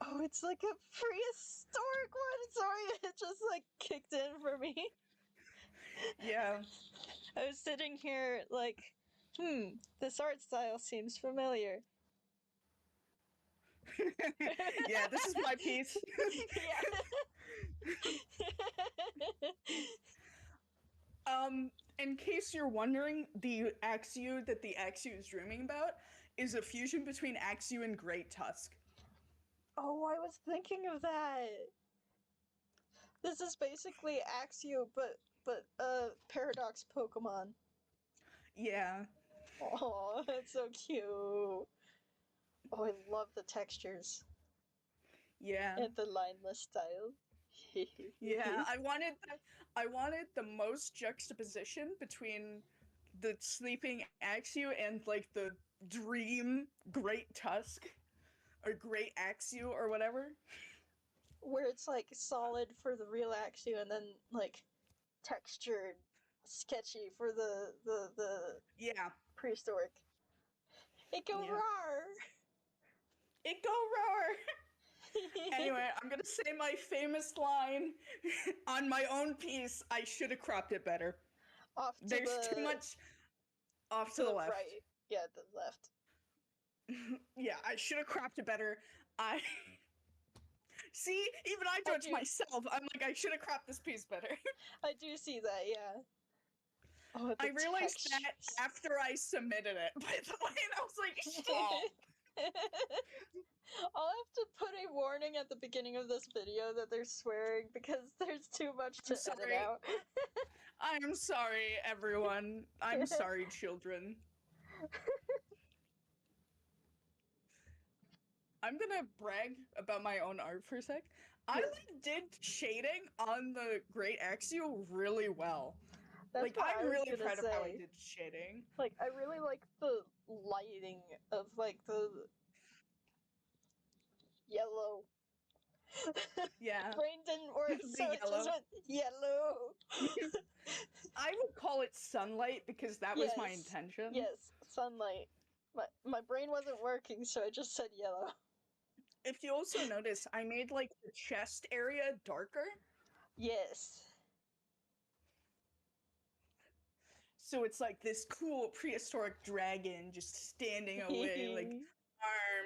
A: Oh, it's like a prehistoric one. Sorry, it just like kicked in for me.
B: Yeah.
A: I was sitting here like, this art style seems familiar.
B: Yeah, this is my piece. In case you're wondering, the Axew that the Axew is dreaming about is a fusion between Axew and Great Tusk.
A: Oh, I was thinking of that. This is basically Axew, but Paradox Pokemon.
B: Yeah.
A: Oh, that's so cute. Oh, I love the textures.
B: Yeah.
A: And the lineless style.
B: Yeah, I wanted the most juxtaposition between the sleeping Axew and like the dream Great Tusk or Great Axew or whatever.
A: Where it's like solid for the real Axew and then like textured, sketchy for the
B: yeah,
A: prehistoric. It go roar.
B: It go roar. Anyway, I'm gonna say my famous line on my own piece. I should have cropped it better. There's too much off to the left.
A: Right. Yeah, the left.
B: Yeah, I should have cropped it better. See, even I judge myself. I'm like, I should have cropped this piece better.
A: I do see that, yeah. Oh,
B: I realized that after I submitted it, by the way, and I was like, stop.
A: I'll have to put a warning at the beginning of this video that they're swearing because there's too much to edit out.
B: I'm sorry, everyone. I'm sorry, children. I'm gonna brag about my own art for a sec. I did shading on the Great Axew really well.
A: That's
B: like, I'm really proud of how I did shading.
A: Like, I really like the lighting of, like, the yellow.
B: Yeah.
A: Brain didn't work, so it just went yellow.
B: I would call it sunlight because that was my intention.
A: Yes, sunlight. My brain wasn't working, so I just said yellow.
B: If you also notice, I made, like, the chest area darker.
A: Yes.
B: So it's like this cool prehistoric dragon just standing away, like,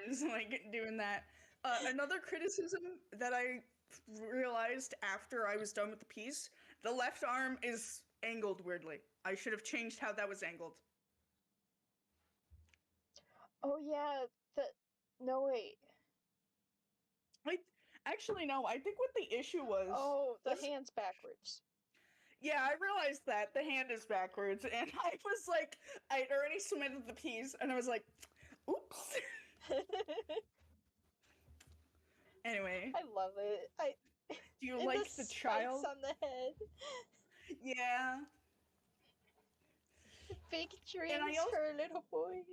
B: arms, like, doing that. Another criticism that I realized after I was done with the piece, the left arm is angled weirdly. I should have changed how that was angled.
A: Oh yeah, no wait.
B: Actually, no, I think what the issue was...
A: Oh, the hand's backwards.
B: Yeah, I realized that. The hand is backwards, and I was like, I'd already submitted the piece, and I was like, oops. Anyway.
A: I love it.
B: Do you like the child?
A: On the head.
B: Yeah.
A: Big dreams for a little boy.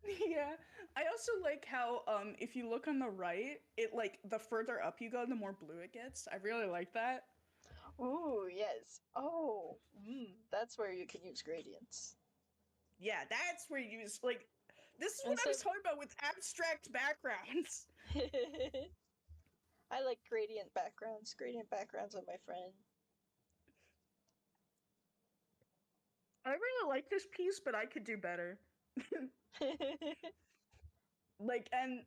B: Yeah. I also like how, if you look on the right, it, like, the further up you go, the more blue it gets. I really like that.
A: Ooh, yes. Oh, that's where you can use gradients.
B: Yeah, that's where you use, like, this is what I was talking about with abstract backgrounds.
A: I like gradient backgrounds. Gradient backgrounds are my friend.
B: I really like this piece, but I could do better. Like, and,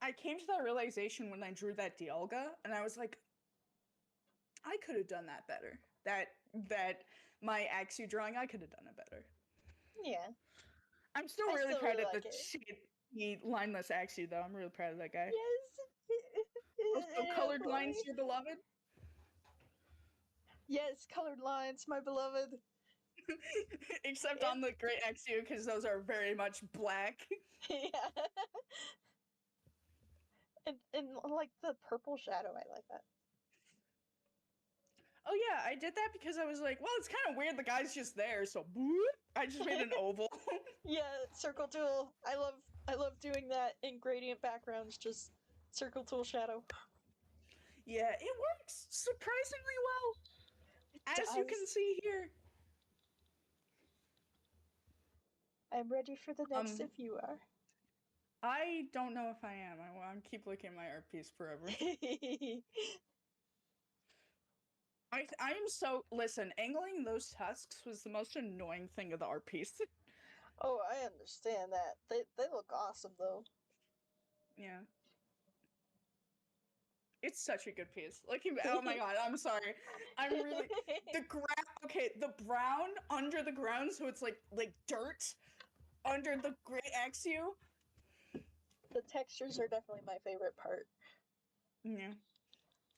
B: I came to that realization when I drew that Dialga, and I was like, I could have done that better. That my Axew drawing, I could have done it better.
A: Yeah.
B: I'm still really proud of the shapy, lineless Axew, though. I'm really proud of that guy.
A: Yes.
B: Also, colored lines, your beloved?
A: Yes, colored lines, my beloved.
B: Except on the Great Axew, because those are very much black.
A: Yeah. And like the purple shadow, I like that.
B: Oh yeah, I did that because I was like, well, it's kind of weird the guy's just there, so boop, I just made an oval.
A: Yeah, circle tool. I love doing that in gradient backgrounds, just circle tool shadow.
B: Yeah, it works surprisingly well. As you can see here.
A: I'm ready for the next if you are.
B: I don't know if I am. I keep looking at my art piece forever. I am so... Listen, angling those tusks was the most annoying thing of the art piece.
A: Oh, I understand that. They look awesome, though.
B: Yeah. It's such a good piece. Like, oh my god, I'm sorry. I'm really... Okay, the brown under the ground, so it's like dirt under the Great Axew.
A: The textures are definitely my favorite part.
B: Yeah.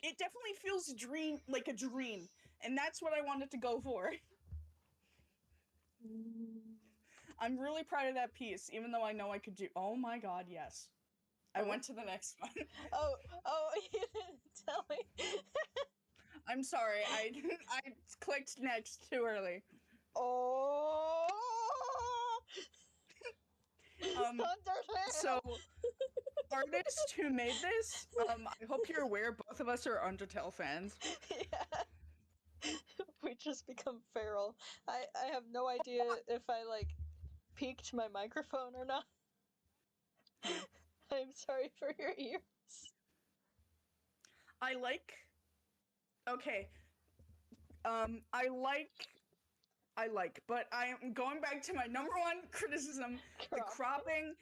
B: It definitely feels like a dream, and that's what I wanted to go for. I'm really proud of that piece, even though I know I could do... Oh my god, yes. I went to the next one.
A: Oh, you didn't tell me.
B: I'm sorry, I clicked next too early.
A: Oh!
B: So, artist who made this, I hope you're aware both of us are Undertale fans.
A: Yeah. We just become feral. I have no idea if I, like, peaked my microphone or not.
B: Yeah.
A: I'm sorry for your ears.
B: Okay. I like, but I am going back to my number one criticism. The cropping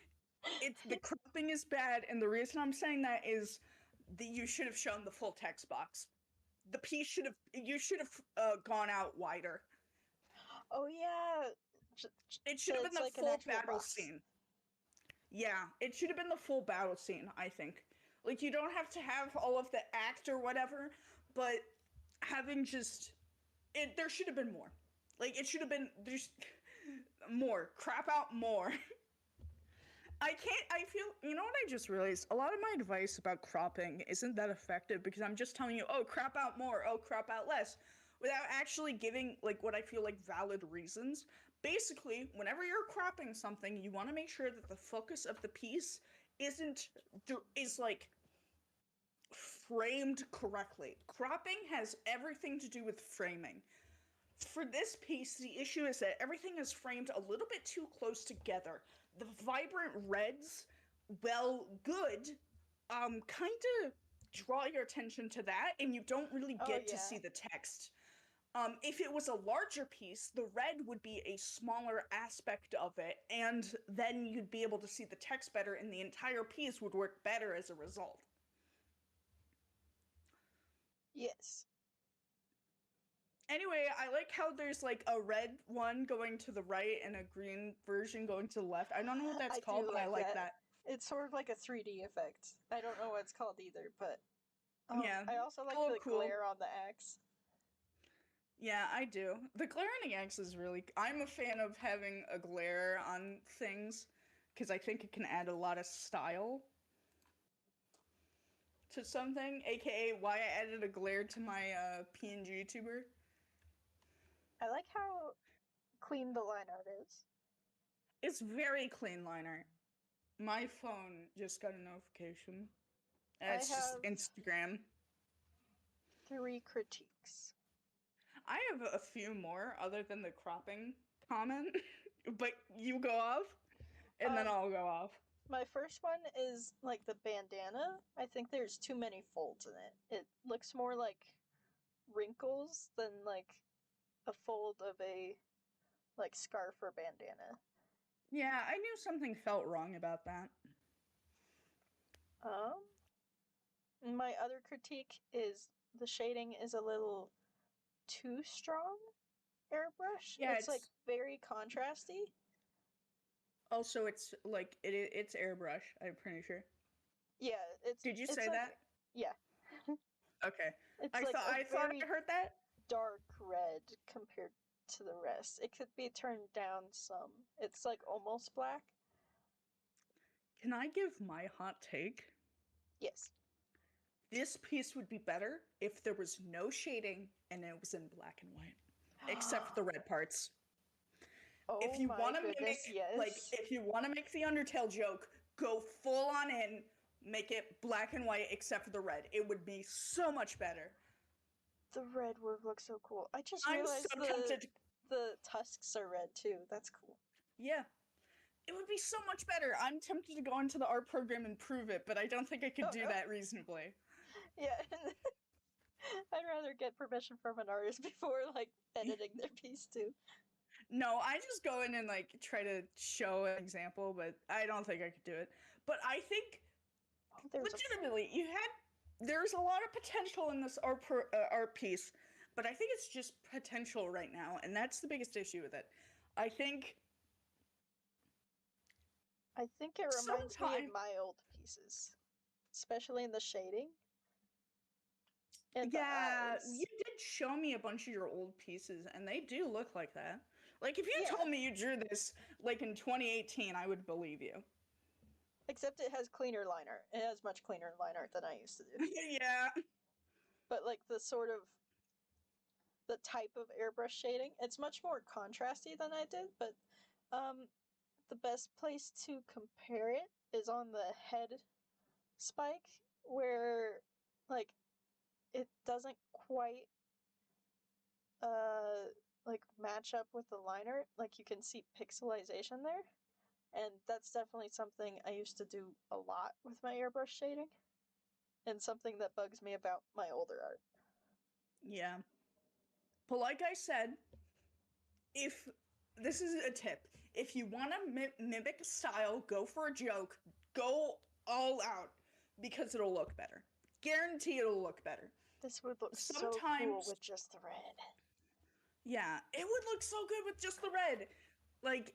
B: is bad, and the reason I'm saying that is that you should have shown the full text box. The piece you should have gone out wider.
A: Oh yeah.
B: It should have been the full battle scene. Yeah, it should have been the full battle scene, I think. Like, you don't have to have all of the act or whatever, but having just it, there should have been more. Like, it should have been there's more. Crap out more. I feel, you know what I just realized? A lot of my advice about cropping isn't that effective because I'm just telling you, oh, crap out more, oh, crap out less, without actually giving, like, what I feel like valid reasons. Basically, whenever you're cropping something, you want to make sure that the focus of the piece is like framed correctly. Cropping has everything to do with framing. For this piece, the issue is that everything is framed a little bit too close together. The vibrant reds, well, good, kind of draw your attention to that, and you don't really get to see the text. If it was a larger piece, the red would be a smaller aspect of it, and then you'd be able to see the text better, and the entire piece would work better as a result.
A: Yes.
B: Anyway, I like how there's like a red one going to the right and a green version going to the left. I don't know what that's called, but I like that.
A: It's sort of like a 3D effect. I don't know what it's called either, but
B: yeah,
A: I also like the glare on the axe.
B: Yeah, I do. The glare on the axe is really... I'm a fan of having a glare on things because I think it can add a lot of style to something, aka why I added a glare to my PNG tuber.
A: I like how clean the line art is.
B: It's very clean line art. My phone just got a notification. It's just Instagram.
A: 3 critiques.
B: I have a few more other than the cropping comment, but you go off, and then I'll go off.
A: My first one is, like, the bandana. I think there's too many folds in it. It looks more like wrinkles than, like, a fold of a, like, scarf or bandana.
B: Yeah, I knew something felt wrong about that.
A: My other critique is the shading is a little too strong airbrush. Yeah, it's like very contrasty.
B: Also, it's like it's airbrush, I'm pretty sure.
A: Yeah, it's
B: Did you say like, that?
A: Yeah.
B: Okay. I thought I heard that.
A: Dark red compared to the rest. It could be turned down some. It's like almost black.
B: Can I give my hot take?
A: Yes.
B: This piece would be better if there was no shading and it was in black and white, except for the red parts.
A: Oh,
B: if you want to mimic, like, if you want to make the Undertale joke, go full on in, make it black and white except for the red. It would be so much better.
A: The red would look so cool. I just realized the tusks are red too. That's cool.
B: Yeah. It would be so much better. I'm tempted to go into the art program and prove it, but I don't think I could do that reasonably.
A: Yeah. I'd rather get permission from an artist before, like, editing their piece too.
B: No, I just go in and, like, try to show an example, but I don't think I could do it. But I think, legitimately, there's a lot of potential in this art piece, but I think it's just potential right now, and that's the biggest issue with it. I think
A: it reminds me of my old pieces, especially in the shading. And
B: you did show me a bunch of your old pieces, and they do look like that. Like, if you told me you drew this, like, in 2018, I would believe you.
A: Except it has cleaner line art. It has much cleaner line art than I used to do.
B: Yeah.
A: But, like, the type of airbrush shading, it's much more contrasty than I did, but the best place to compare it is on the head spike, where, like, it doesn't quite like match up with the line art. Like, you can see pixelization there, and that's definitely something I used to do a lot with my airbrush shading, and something that bugs me about my older art.
B: Yeah. But like I said, this is a tip. If you want to mimic a style, go for a joke, go all out, because it'll look better. Guarantee it'll look better.
A: This would look so cool with just the red.
B: Yeah, it would look so good with just the red. Like,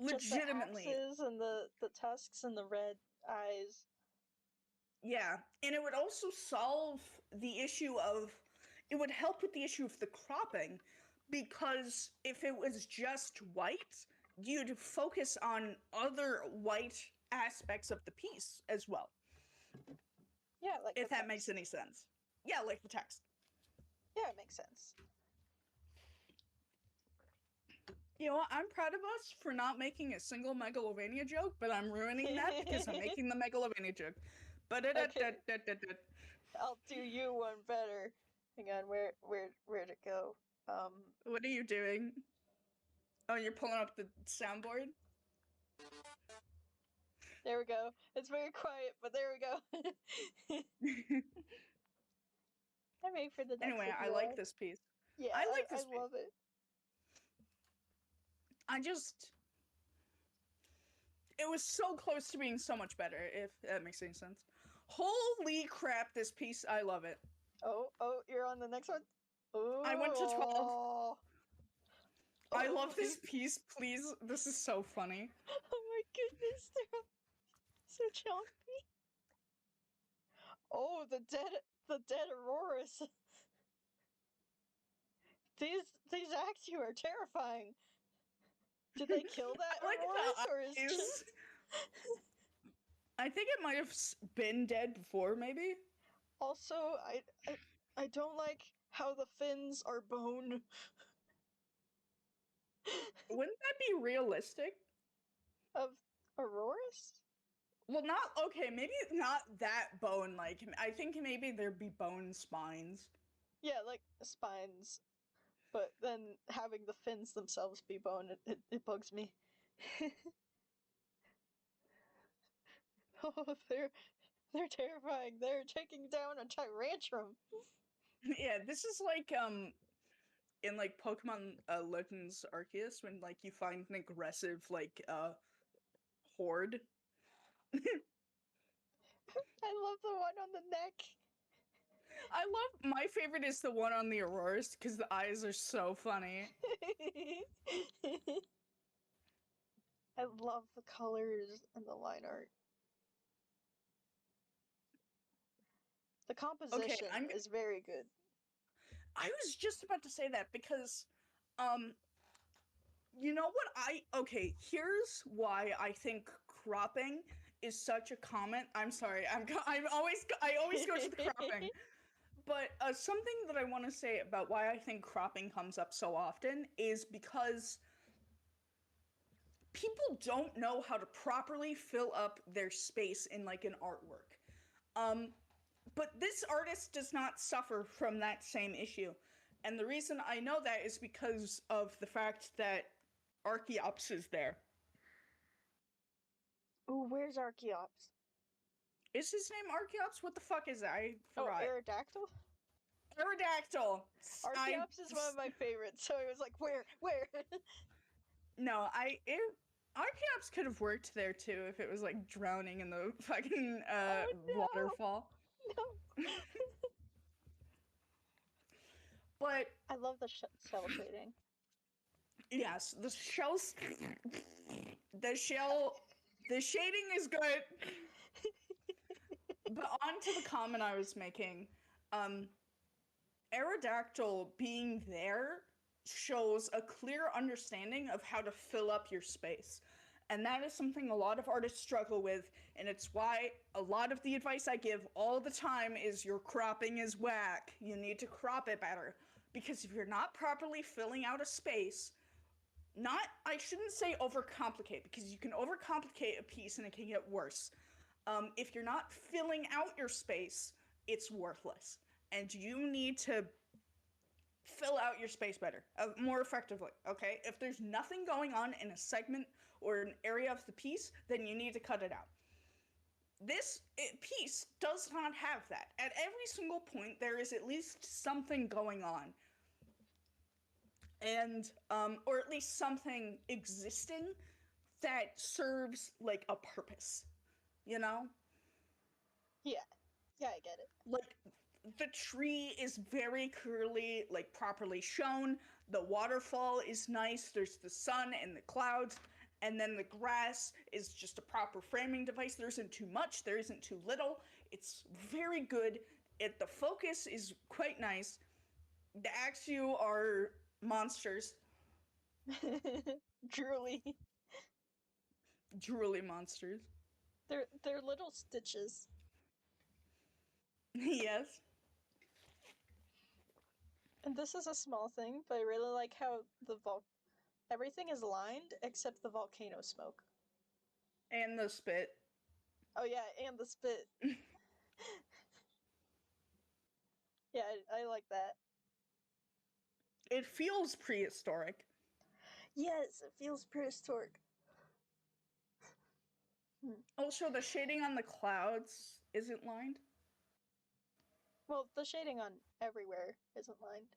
B: Legitimately.
A: Just the axes and the tusks and the red eyes.
B: Yeah, and it would also solve the issue of, it would help with the issue of the cropping, because if it was just white, you'd focus on other white aspects of the piece as well.
A: Yeah, like
B: if that makes any sense. Yeah, like the text.
A: Yeah, it makes sense.
B: You know what? I'm proud of us for not making a single Megalovania joke, but I'm ruining that because I'm making the Megalovania joke.
A: Okay. I'll do you one better. Hang on, where'd it go?
B: What are you doing? Oh, you're pulling up the soundboard?
A: There we go. It's very quiet, but there we go. I made for the next
B: Anyway, I like this piece.
A: Yeah,
B: I like this
A: I love it.
B: It was so close to being so much better, if that makes any sense. Holy crap, this piece, I love it.
A: Oh, you're on the next one? Ooh,
B: I went to 12.
A: Oh.
B: I love this piece, please. This is so funny.
A: Oh my goodness, they're so chunky. Oh, the dead auroras. These Axew are terrifying. Did they kill that aurorus, or is just...
B: I think it might have been dead before, maybe.
A: Also, I don't like how the fins are bone.
B: Wouldn't that be realistic?
A: Of aurorus?
B: Well, maybe not that bone-like. I think maybe there'd be bone spines.
A: Yeah, like spines. But then having the fins themselves be bone, it bugs me. Oh, they're terrifying. They're taking down a tyrantrum.
B: Yeah, this is like, in, like, Pokemon Legends Arceus, when, like, you find an aggressive, like, horde.
A: I love the one on the neck.
B: My favorite is the one on the Auroras, because the eyes are so funny.
A: I love the colors and the line art. The composition is very good.
B: I was just about to say that because, you know what here's why I think cropping is such a comment. I'm sorry, I always go to the cropping. But something that I want to say about why I think cropping comes up so often is because people don't know how to properly fill up their space in, like, an artwork. But this artist does not suffer from that same issue. And the reason I know that is because of the fact that Archeops is there.
A: Ooh, where's Archeops?
B: Is his name Archeops? What the fuck is that? I forgot.
A: Oh, Aerodactyl?
B: Aerodactyl!
A: Archeops is one of my favorites, so I was like, where?
B: No, Archeops could have worked there too if it was, like, drowning in the fucking waterfall.
A: No.
B: But
A: I love the cell shading.
B: Yes, the shading is good. But on to the comment I was making. Aerodactyl being there shows a clear understanding of how to fill up your space. And that is something a lot of artists struggle with, and it's why a lot of the advice I give all the time is your cropping is whack. You need to crop it better. Because if you're not properly filling out a space, I shouldn't say overcomplicate, because you can overcomplicate a piece and it can get worse. If you're not filling out your space, it's worthless. And you need to fill out your space better, more effectively, okay? If there's nothing going on in a segment or an area of the piece, then you need to cut it out. This piece does not have that. At every single point, there is at least something going on. And, or at least something existing that serves, like, a purpose, you know?
A: Yeah, I get it.
B: Like, the tree is very clearly, like, properly shown. The waterfall is nice. There's the sun and the clouds. and then the grass is just a proper framing device. There isn't too much, there isn't too little. It's very good. The focus is quite nice. The Axew are monsters.
A: Drooly.
B: Drooly monsters.
A: They're little stitches.
B: Yes.
A: And this is a small thing, but I really like how everything is lined except the volcano smoke.
B: And the spit.
A: Oh yeah, and the spit. Yeah, I like that.
B: It feels prehistoric.
A: Yes, it feels prehistoric.
B: Also, the shading on the clouds isn't lined.
A: Well, the shading on everywhere isn't lined.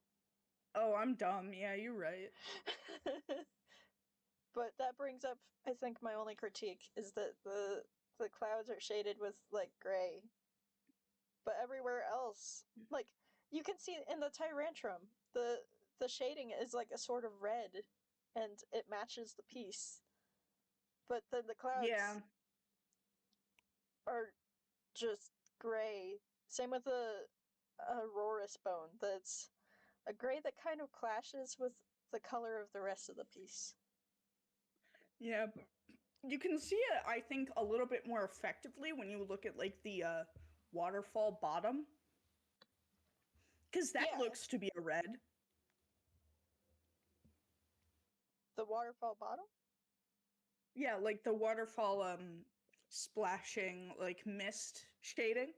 B: Oh, I'm dumb. Yeah, you're right.
A: But that brings up, I think, my only critique is that the clouds are shaded with, like, gray. But everywhere else, like, you can see in the Tyrantrum, the shading is like a sort of red, and it matches the piece. But then the clouds are just gray. Same with the Auroras bone. That's a gray that kind of clashes with the color of the rest of the piece.
B: Yeah, you can see it, I think, a little bit more effectively when you look at, like, the waterfall bottom. Because that looks to be a red.
A: The waterfall bottom?
B: Yeah, like the waterfall splashing, like, mist shading.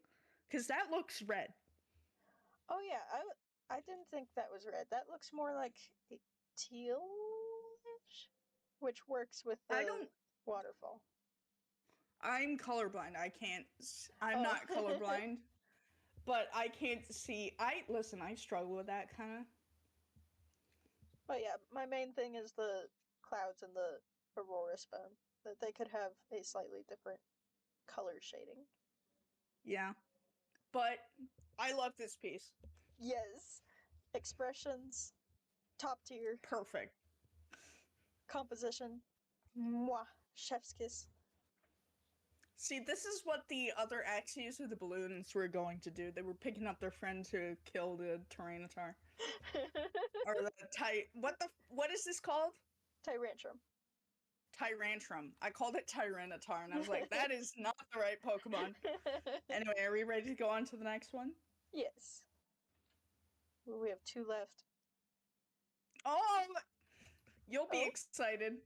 B: Because that looks red.
A: Oh yeah, I didn't think that was red. That looks more like teal-ish, which works with the waterfall.
B: I'm colorblind. I'm not colorblind, but I can't see. Listen, I struggle with that kind of.
A: But yeah, my main thing is the clouds and the Aurora bone, that they could have a slightly different color shading.
B: Yeah, but I love this piece.
A: Yes. Expressions, top tier.
B: Perfect.
A: Composition, mwah, chef's kiss.
B: See, this is what the other Axews with the balloons were going to do. They were picking up their friend to kill the Tyranitar. Or the what is this called?
A: Tyrantrum.
B: Tyrantrum. I called it Tyranitar, and I was like, that is not the right Pokemon. Anyway, are we ready to go on to the next one?
A: Yes. Ooh, we have 2 left.
B: Oh! You'll be excited.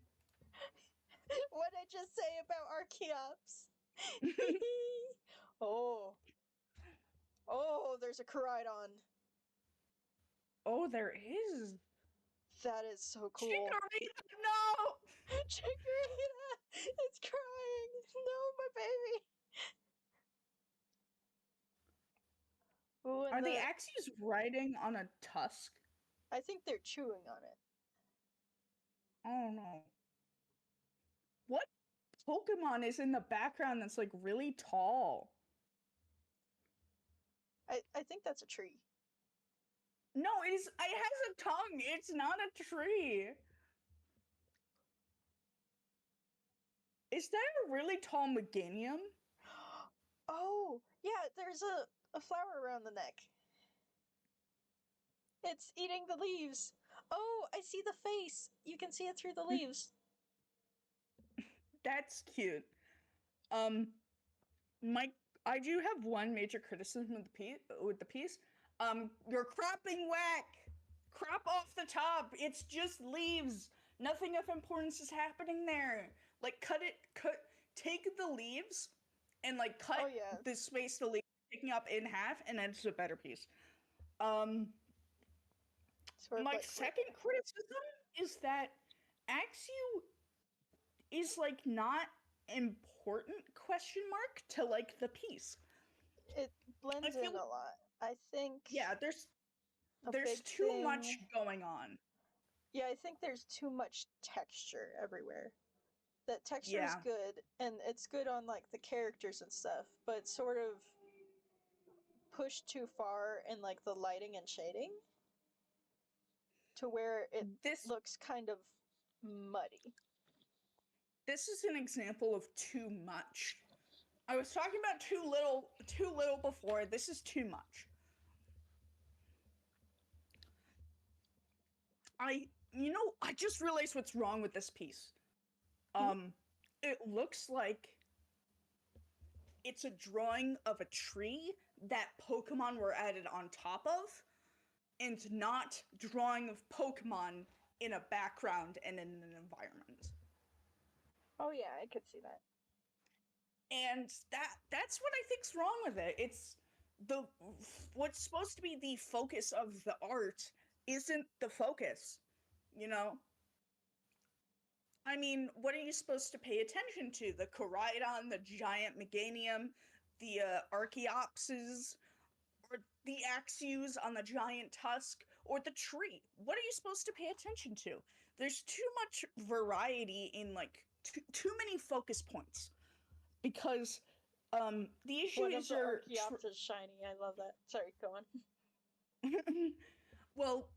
A: What'd I just say about Archeops? Oh. Oh, there's a Koraidon.
B: Oh, there is.
A: That is so cool.
B: Chikorita, no!
A: Chikorita! It's crying! No, my baby! Ooh,
B: Are the Axews riding on a tusk?
A: I think they're chewing on it.
B: Oh no. What Pokemon is in the background that's, like, really tall?
A: I think that's a tree.
B: No, it has a tongue. It's not a tree. Is that a really tall Meganium?
A: Oh, yeah, there's a flower around the neck. It's eating the leaves. Oh, I see the face. You can see it through the leaves.
B: That's cute. I do have one major criticism with the piece. You're cropping whack. Crop off the top. It's just leaves. Nothing of importance is happening there. Like, take the leaves and, like, cut the space the leaves are picking up in half, and then it's a better piece. My second criticism is that Axew is, like, not important, to, like, the piece.
A: It blends in a lot. I think...
B: Yeah, there's too much going on.
A: Yeah, I think there's too much texture everywhere. That texture is good, and it's good on, like, the characters and stuff, but it's sort of pushed too far in, like, the lighting and shading to where it looks kind of muddy.
B: this is an example of too much. I was talking about too little before. This is too much. I just realized what's wrong with this piece. It looks like it's a drawing of a tree that Pokemon were added on top of, and not drawing of Pokemon in a background and in an environment.
A: Oh yeah, I could see that.
B: And that's what I think's wrong with it. It's what's supposed to be the focus of the art isn't the focus, you know? I mean, what are you supposed to pay attention to? The Koraidon, the giant Meganium, the Archaeopses, or the Axews on the giant tusk, or the tree? What are you supposed to pay attention to? There's too much variety in, like, too many focus points. Because the issue is
A: your Archaeopsis is shiny. I love that. Sorry, go on.
B: Well,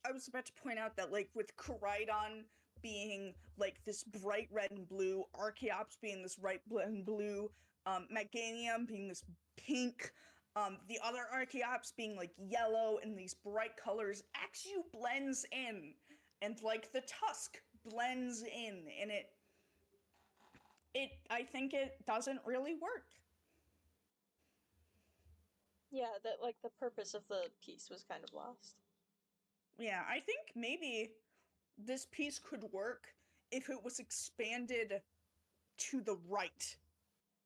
B: I was about to point out that, like, with Koraidon being like this bright red and blue, Archaeops being this bright and blue, Meganium being this pink, the other Archaeops being like yellow and these bright colors, Axew blends in, and like the tusk blends in, and I think it doesn't really work.
A: Yeah, that like the purpose of the piece was kind of lost.
B: Yeah, I think maybe this piece could work if it was expanded to the right.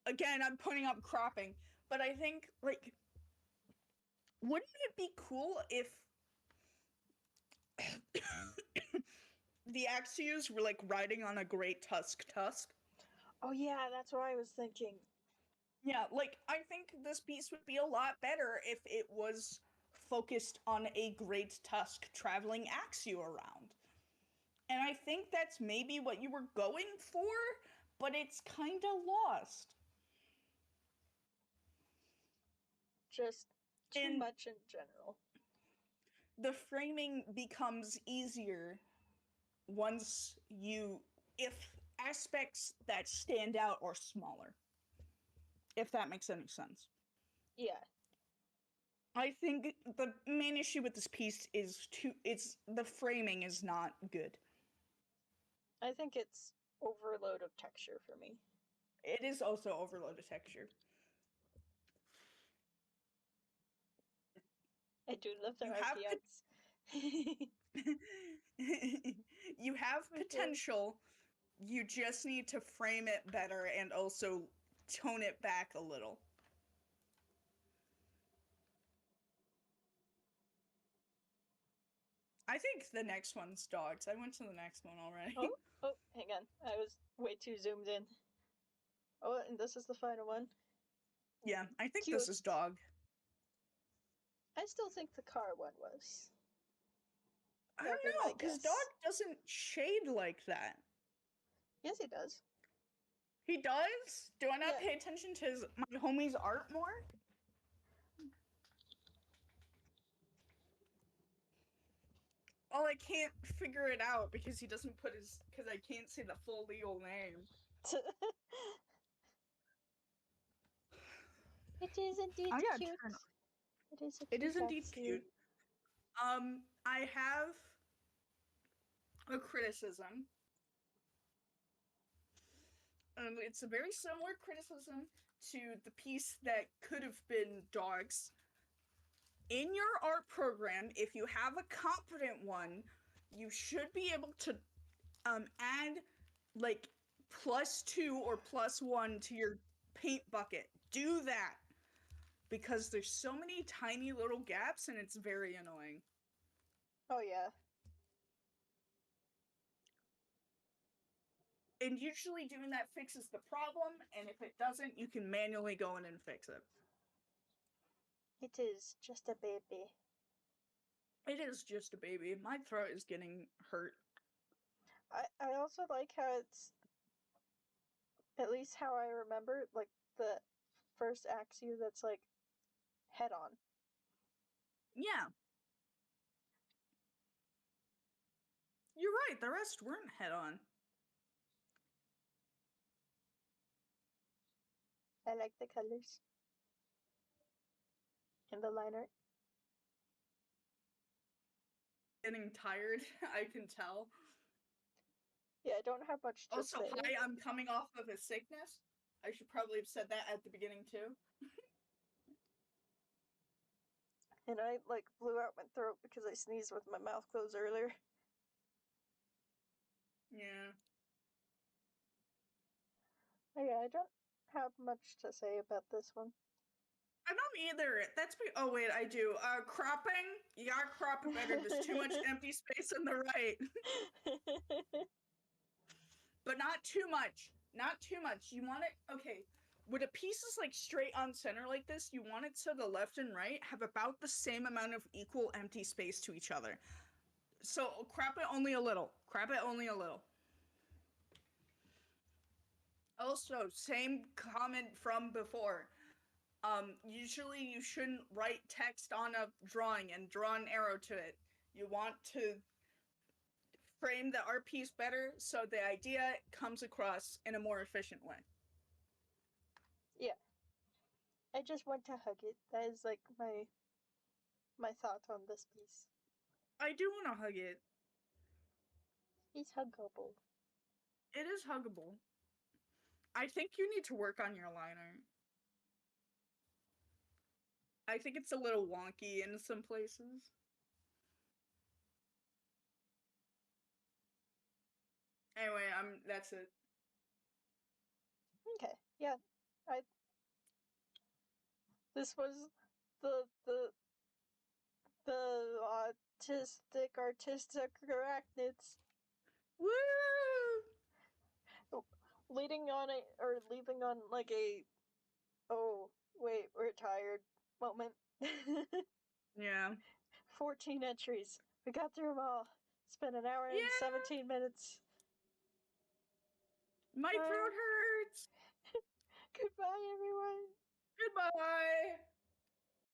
B: Again, I'm putting up cropping, but I think, like, wouldn't it be cool if the Axews were like riding on a great tusk?
A: Oh yeah, that's what I was thinking.
B: Yeah, like, I think this piece would be a lot better if it was focused on a great tusk traveling Axew around. And I think that's maybe what you were going for, but it's kind of lost.
A: Just too much in general.
B: The framing becomes easier once if aspects that stand out are smaller. If that makes any sense.
A: Yeah.
B: I think the main issue with this piece is the framing is not good.
A: I think it's overload of texture for me.
B: It is also overload of texture.
A: I do love the Archaeops.
B: You have potential. You just need to frame it better and also tone it back a little. I think the next one's dogs. I went to the next one already.
A: Oh, hang on. I was way too zoomed in. Oh, and this is the final one.
B: Yeah, I think this is dog.
A: I still think the car one was.
B: I don't know, because dog doesn't shade like that.
A: Yes, he does.
B: He does? Do I not pay attention to my homie's art more? Oh, I can't figure it out because he doesn't put because I can't see the full legal name.
A: It is indeed cute.
B: It is indeed cute. I have a criticism. It's a very similar criticism to the piece that could have been dogs. In your art program, if you have a competent one, you should be able to add like +2 or +1 to your paint bucket. Do that, because there's so many tiny little gaps and it's very annoying.
A: Oh yeah.
B: And usually doing that fixes the problem, and if it doesn't, you can manually go in and fix it.
A: It is just a baby.
B: It is just a baby. My throat is getting hurt.
A: I also like how it's, at least how I remember, like the first Axew that's like head on.
B: Yeah. You're right, the rest weren't head on.
A: I like the colors. And the line art.
B: Getting tired, I can tell.
A: Yeah, I don't have much to
B: Also,
A: say.
B: hi, I'm coming off of a sickness. I should probably have said that at the beginning too.
A: And I, like, blew out my throat because I sneezed with my mouth closed earlier.
B: Yeah.
A: Yeah, I don't have much to say about this one.
B: I don't either. Oh wait, I do. Cropping? You gotta crop it better. There's too much empty space on the right. But not too much. Not too much. You want it, okay. When a piece is like straight on center like this, you want it so the left and right have about the same amount of equal empty space to each other. So crop it only a little. Crop it only a little. Also, same comment from before. Usually you shouldn't write text on a drawing and draw an arrow to it. You want to frame the art piece better so the idea comes across in a more efficient way.
A: Yeah. I just want to hug it. That is like my thought on this piece.
B: I do want to hug it.
A: He's huggable.
B: It is huggable. I think you need to work on your line art. I think it's a little wonky in some places. Anyway, that's it.
A: Okay. Yeah. This was the artistic Arachnids.
B: Woo!
A: Leading on leaving on like a, oh wait, we're tired moment.
B: Yeah.
A: 14 entries. We got through them all. It's been an hour and 17 minutes.
B: My throat hurts.
A: Goodbye, everyone.
B: Goodbye.